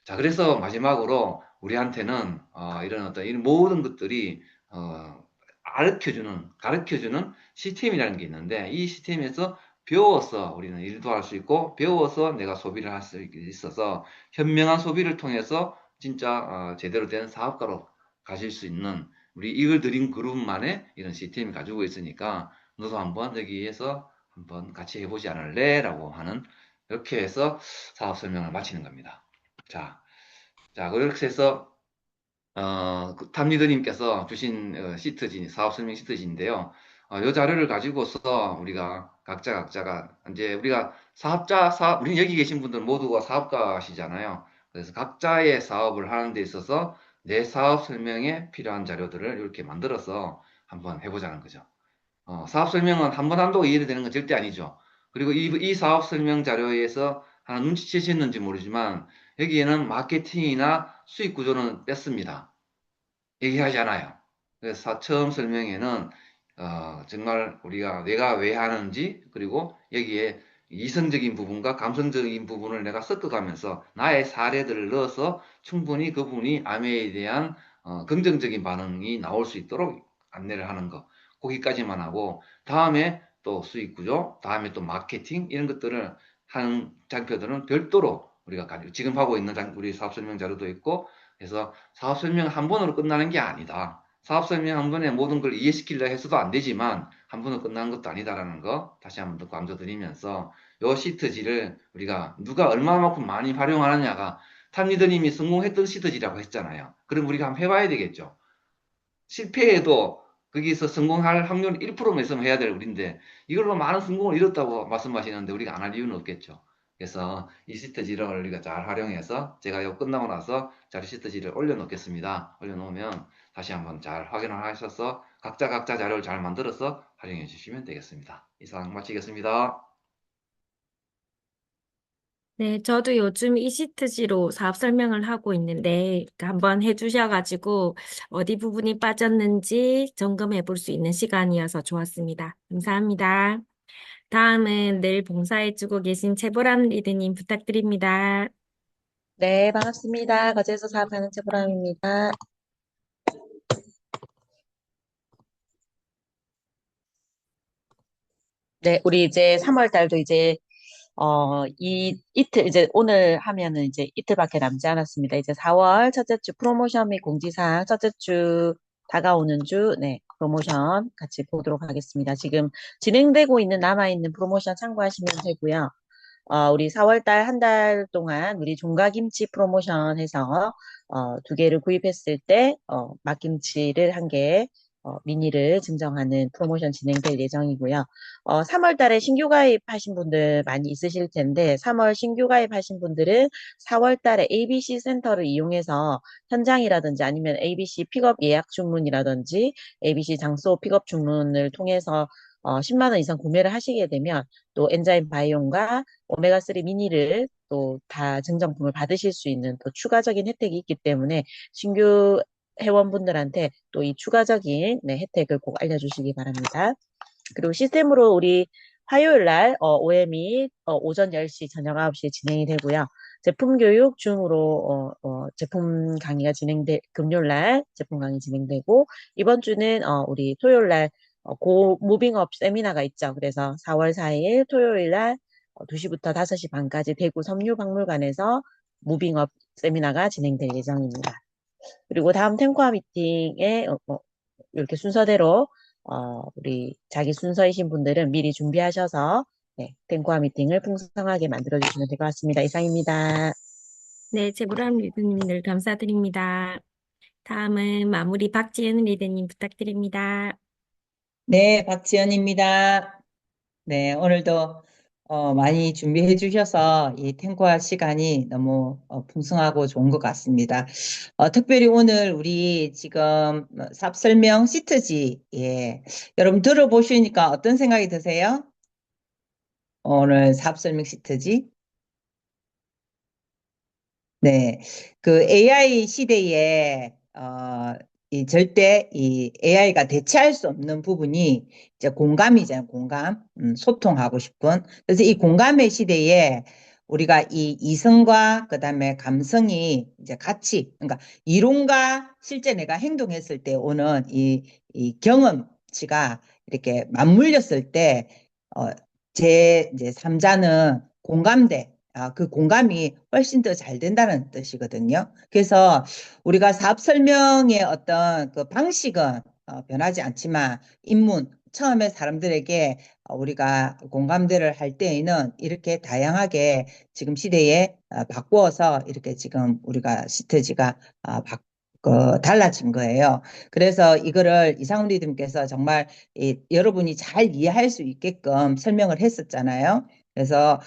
자, 그래서 마지막으로 우리한테는 이런 어떤 이런 모든 것들이 가르쳐주는 시스템이라는 게 있는데 이 시스템에서 배워서 우리는 일도 할 수 있고 배워서 내가 소비를 할 수 있어서 현명한 소비를 통해서 진짜 제대로 된 사업가로 가질 수 있는 우리 이글 드림 그룹만의 이런 시스템을 가지고 있으니까 너도 한번 여기에서 한번 같이 해보지 않을래? 라고 하는 이렇게 해서 사업 설명을 마치는 겁니다. 자, 그렇게 해서 탐리더님께서 주신 시트지, 사업 설명 시트지인데요. 이 자료를 가지고서 우리가 각자가 이제 우리가 우리 여기 계신 분들 모두가 사업가시잖아요. 그래서 각자의 사업을 하는 데 있어서 내 사업 설명에 필요한 자료들을 이렇게 만들어서 한번 해보자는 거죠. 사업 설명은 한 번 한다고 이해되는 건 절대 아니죠. 그리고 이 사업 설명 자료에서 하나 눈치채셨는지 모르지만 여기에는 마케팅이나 수익 구조는 뺐습니다. 얘기하지 않아요. 그래서 처음 설명에는 정말 우리가 내가 왜 하는지 그리고 여기에 이성적인 부분과 감성적인 부분을 내가 섞어가면서 나의 사례들을 넣어서 충분히 그분이 아메에 대한 긍정적인 반응이 나올 수 있도록 안내를 하는 거. 거기까지만 하고 다음에 또 수익 구조, 다음에 또 마케팅 이런 것들을 하는 장표들은 별도로 우리가 지금 하고 있는 우리 사업 설명 자료도 있고 그래서 사업 설명 한 번으로 끝나는 게 아니다. 사업 설명 한 번에 모든 걸 이해시키려 해서도 안 되지만 한 번으로 끝나는 것도 아니다라는 거 다시 한번 더 강조드리면서 요 시트지를 우리가 누가 얼마만큼 많이 활용하느냐가 탑리더님이 성공했던 시트지라고 했잖아요. 그럼 우리가 한번 해봐야 되겠죠. 실패해도 거기서 성공할 확률 1%만 있으면 해야 될 우리인데 이걸로 많은 성공을 이뤘다고 말씀하시는데 우리가 안 할 이유는 없겠죠. 그래서 이 시트지를 우리가 잘 활용해서 제가 이거 끝나고 나서 자료 시트지를 올려놓겠습니다. 올려놓으면 다시 한번 잘 확인을 하셔서 각자 자료를 잘 만들어서 활용해 주시면 되겠습니다. 이상 마치겠습니다. 네, 저도 요즘 이시트지로 사업 설명을 하고 있는데 한번 해주셔가지고 어디 부분이 빠졌는지 점검해 볼 수 있는 시간이어서 좋았습니다. 감사합니다. 다음은 늘 봉사해주고 계신 최보람 리드님 부탁드립니다. 네, 반갑습니다. 거제에서 사업하는 최보람입니다. 네, 우리 이제 3월 달도 이제, 이제 오늘 하면은 이제 이틀밖에 남지 않았습니다. 이제 4월 첫째 주 프로모션 및 공지사항, 첫째 주 다가오는 주, 네, 프로모션 같이 보도록 하겠습니다. 지금 진행되고 있는, 남아있는 프로모션 참고하시면 되고요. 우리 4월 달 한 달 동안 우리 종가김치 프로모션 해서 2개를 구입했을 때 막김치를 1개 미니를 증정하는 프로모션 진행될 예정이고요. 3월 달에 신규 가입하신 분들 많이 있으실 텐데 3월 신규 가입하신 분들은 4월 달에 ABC 센터를 이용해서 현장이라든지 아니면 ABC 픽업 예약 주문이라든지 ABC 장소 픽업 주문을 통해서 10만 원 이상 구매를 하시게 되면 또 엔자임 바이옴과 오메가3 미니를 또 다 증정품을 받으실 수 있는 또 추가적인 혜택이 있기 때문에 신규 회원분들한테 또 이 추가적인 네, 혜택을 꼭 알려주시기 바랍니다. 그리고 시스템으로 우리 화요일 날 OM이 오전 10시, 저녁 9시에 진행이 되고요. 제품 교육 중으로 제품 강의가 금요일 날 제품 강의 진행되고 이번 주는 우리 토요일 날 고 무빙업 세미나가 있죠. 그래서 4월 4일 토요일 날 2시부터 5시 반까지 대구 섬유박물관에서 무빙업 세미나가 진행될 예정입니다. 그리고 다음 탱코아 미팅에 이렇게 순서대로 우리 자기 순서이신 분들은 미리 준비하셔서 네, 탱코아 미팅을 풍성하게 만들어주시면 될 것 같습니다. 이상입니다. 네, 최보람 리드님 늘 감사드립니다. 다음은 마무리 박지은 리드님 부탁드립니다. 네, 박지연입니다. 네, 오늘도 많이 준비해 주셔서 이 탱고할 시간이 너무 풍성하고 좋은 것 같습니다. 특별히 오늘 우리 지금 삽 설명 시트지, 예, 여러분 들어보시니까 어떤 생각이 드세요? 오늘 삽 설명 시트지? 네, 그 AI 시대에 절대 이 AI가 대체할 수 없는 부분이 이제 공감이잖아요. 공감, 소통하고 싶은. 그래서 이 공감의 시대에 우리가 이 이성과 그다음에 감성이 이제 같이, 그러니까 이론과 실제 내가 행동했을 때 오는 이 경험치가 이렇게 맞물렸을 때, 제 이제 삼자는 공감대. 그 공감이 훨씬 더 잘 된다는 뜻이거든요. 그래서 우리가 사업 설명의 어떤 그 방식은 변하지 않지만 입문, 처음에 사람들에게 우리가 공감대를 할 때에는 이렇게 다양하게 지금 시대에 바꾸어서 이렇게 지금 우리가 시트지가 달라진 거예요. 그래서 이거를 이상훈 리듬께서 정말 여러분이 잘 이해할 수 있게끔 설명을 했었잖아요. 그래서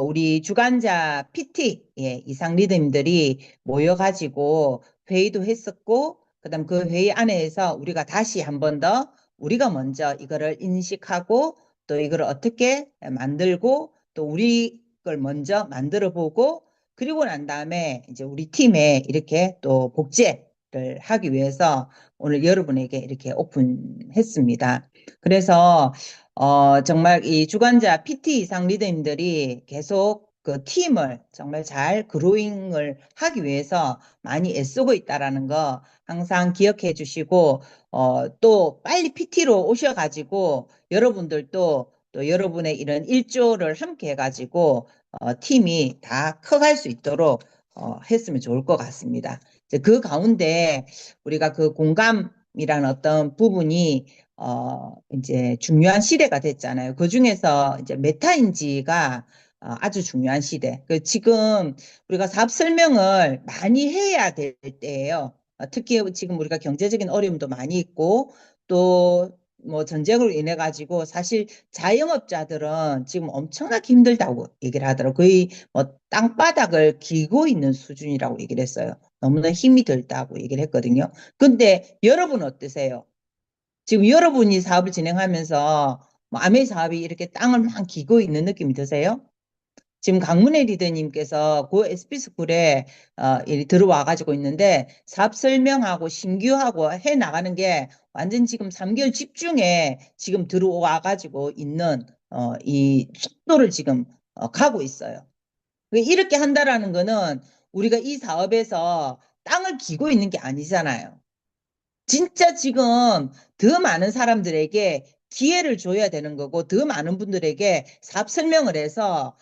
우리 주관자 PT 이상 리듬들이 모여가지고 회의도 했었고, 그다음 그 회의 안에서 우리가 다시 한 번 더 우리가 먼저 이거를 인식하고 또 이걸 어떻게 만들고 또 우리 걸 먼저 만들어 보고 그리고 난 다음에 이제 우리 팀에 이렇게 또 복제를 하기 위해서 오늘 여러분에게 이렇게 오픈했습니다. 그래서 정말 이 주관자 PT 이상 리더님들이 계속 그 팀을 정말 잘 그로잉을 하기 위해서 많이 애쓰고 있다라는 거 항상 기억해 주시고, 또 빨리 PT로 오셔가지고 여러분들도 또 여러분의 이런 일조를 함께 해가지고 팀이 다 커갈 수 있도록 했으면 좋을 것 같습니다. 이제 그 가운데 우리가 그 공감이라는 어떤 부분이 이제 중요한 시대가 됐잖아요. 그 중에서 이제 메타인지가 아주 중요한 시대. 지금 우리가 사업 설명을 많이 해야 될 때예요. 특히 지금 우리가 경제적인 어려움도 많이 있고 또 뭐 전쟁으로 인해 가지고 사실 자영업자들은 지금 엄청나게 힘들다고 얘기를 하더라고요. 거의 뭐 땅바닥을 기고 있는 수준이라고 얘기를 했어요. 너무나 힘이 들다고 얘기를 했거든요. 근데 여러분 어떠세요? 지금 여러분이 사업을 진행하면서 뭐 아메 사업이 이렇게 땅을 막 기고 있는 느낌이 드세요? 지금 강문혜 리더님께서 고 SB스쿨에 들어와 가지고 있는데 사업 설명하고 신규하고 해 나가는 게 완전 지금 3개월 집중에 지금 들어와 가지고 있는 이 속도를 지금 가고 있어요. 이렇게 한다라는 거는 우리가 이 사업에서 땅을 기고 있는 게 아니잖아요. 진짜 지금 더 많은 사람들에게 기회를 줘야 되는 거고 더 많은 분들에게 사업 설명을 해서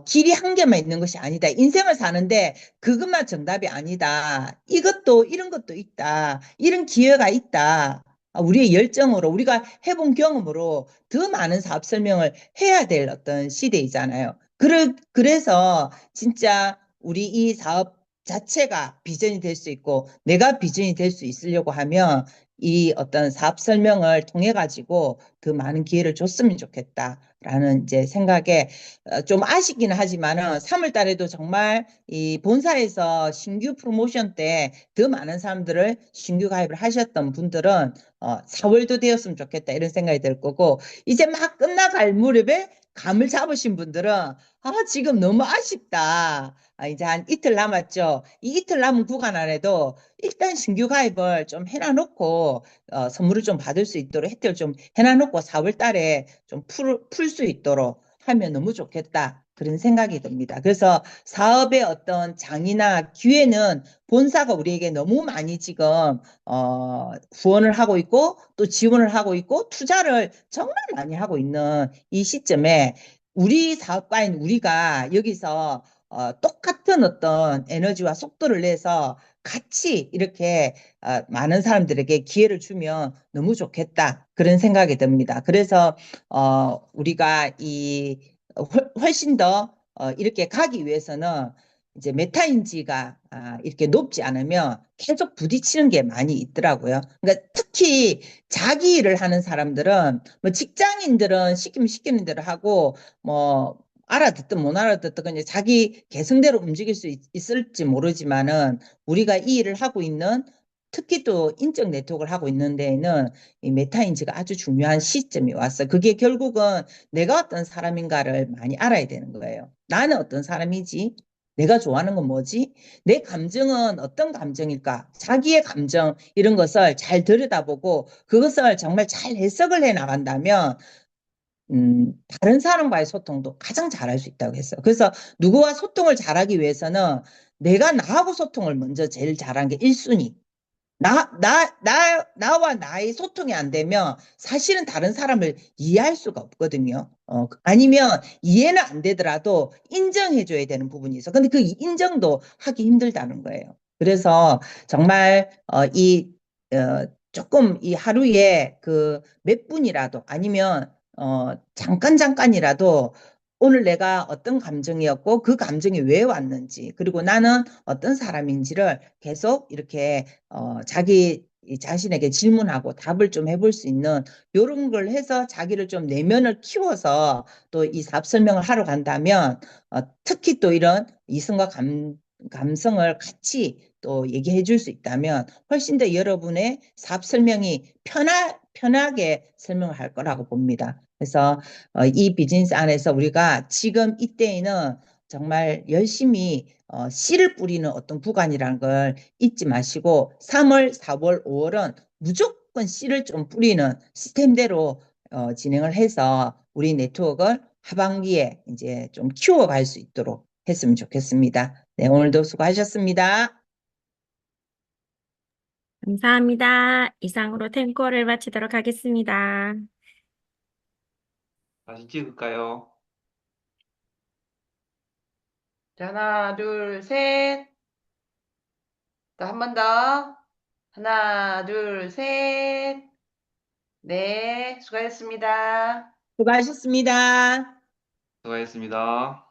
길이 한 개만 있는 것이 아니다. 인생을 사는데 그것만 정답이 아니다. 이것도 이런 것도 있다. 이런 기회가 있다. 우리의 열정으로 우리가 해본 경험으로 더 많은 사업 설명을 해야 될 어떤 시대이잖아요. 그래서 진짜 우리 이 사업 자체가 비전이 될 수 있고 내가 비전이 될 수 있으려고 하면 이 어떤 사업 설명을 통해 가지고 더 많은 기회를 줬으면 좋겠다라는 이제 생각에 좀 아쉽기는 하지만은 3월 달에도 정말 이 본사에서 신규 프로모션 때 더 많은 사람들을 신규 가입을 하셨던 분들은 4월도 되었으면 좋겠다 이런 생각이 들 거고 이제 막 끝나갈 무렵에 감을 잡으신 분들은 지금 너무 아쉽다. 이제 한 이틀 남았죠. 이 이틀 남은 구간 안에도 일단 신규 가입을 좀 해놔놓고 선물을 좀 받을 수 있도록 혜택을 좀 해놔놓고 4월 달에 좀 풀 수 있도록 하면 너무 좋겠다. 그런 생각이 듭니다. 그래서 사업의 어떤 장이나 기회는 본사가 우리에게 너무 많이 지금 후원을 하고 있고 또 지원을 하고 있고 투자를 정말 많이 하고 있는 이 시점에 우리 사업가인 우리가 여기서 똑같은 어떤 에너지와 속도를 내서 같이 이렇게 많은 사람들에게 기회를 주면 너무 좋겠다. 그런 생각이 듭니다. 그래서 우리가 훨씬 더 이렇게 가기 위해서는 이제 메타인지가 이렇게 높지 않으면 계속 부딪히는 게 많이 있더라고요. 그러니까 특히 자기 일을 하는 사람들은 뭐 직장인들은 시키면 시키는 대로 하고 뭐 알아듣든 못 알아듣든 그냥 자기 개성대로 움직일 수 있을지 모르지만은 우리가 이 일을 하고 있는 특히 또 인적 네트워크를 하고 있는 데에는 이 메타인지가 아주 중요한 시점이 왔어요. 그게 결국은 내가 어떤 사람인가를 많이 알아야 되는 거예요. 나는 어떤 사람이지? 내가 좋아하는 건 뭐지? 내 감정은 어떤 감정일까? 자기의 감정 이런 것을 잘 들여다보고 그것을 정말 잘 해석을 해 나간다면 다른 사람과의 소통도 가장 잘할 수 있다고 했어요. 그래서 누구와 소통을 잘하기 위해서는 내가 나하고 소통을 먼저 제일 잘한 게 1순위. 나와 나의 소통이 안 되면 사실은 다른 사람을 이해할 수가 없거든요. 아니면 이해는 안 되더라도 인정해줘야 되는 부분이 있어. 근데 그 인정도 하기 힘들다는 거예요. 그래서 정말, 조금 이 하루에 그 몇 분이라도 아니면, 잠깐이라도 오늘 내가 어떤 감정이었고 그 감정이 왜 왔는지 그리고 나는 어떤 사람인지를 계속 이렇게 자기 자신에게 질문하고 답을 좀 해볼 수 있는 이런 걸 해서 자기를 좀 내면을 키워서 또 이 사업 설명을 하러 간다면 특히 또 이런 이성과 감성을 같이 또 얘기해 줄 수 있다면 훨씬 더 여러분의 사업 설명이 편하게 설명을 할 거라고 봅니다. 그래서 이 비즈니스 안에서 우리가 지금 이때에는 정말 열심히 씨를 뿌리는 어떤 구간이라는 걸 잊지 마시고 3월, 4월, 5월은 무조건 씨를 좀 뿌리는 시스템대로 진행을 해서 우리 네트워크를 하반기에 이제 좀 키워갈 수 있도록 했으면 좋겠습니다. 네, 오늘도 수고하셨습니다. 감사합니다. 이상으로 템코를 마치도록 하겠습니다. 다시 찍을까요? 자, 하나, 둘, 셋. 한 번 더. 하나, 둘, 셋. 네, 수고하셨습니다. 수고하셨습니다. 수고하셨습니다.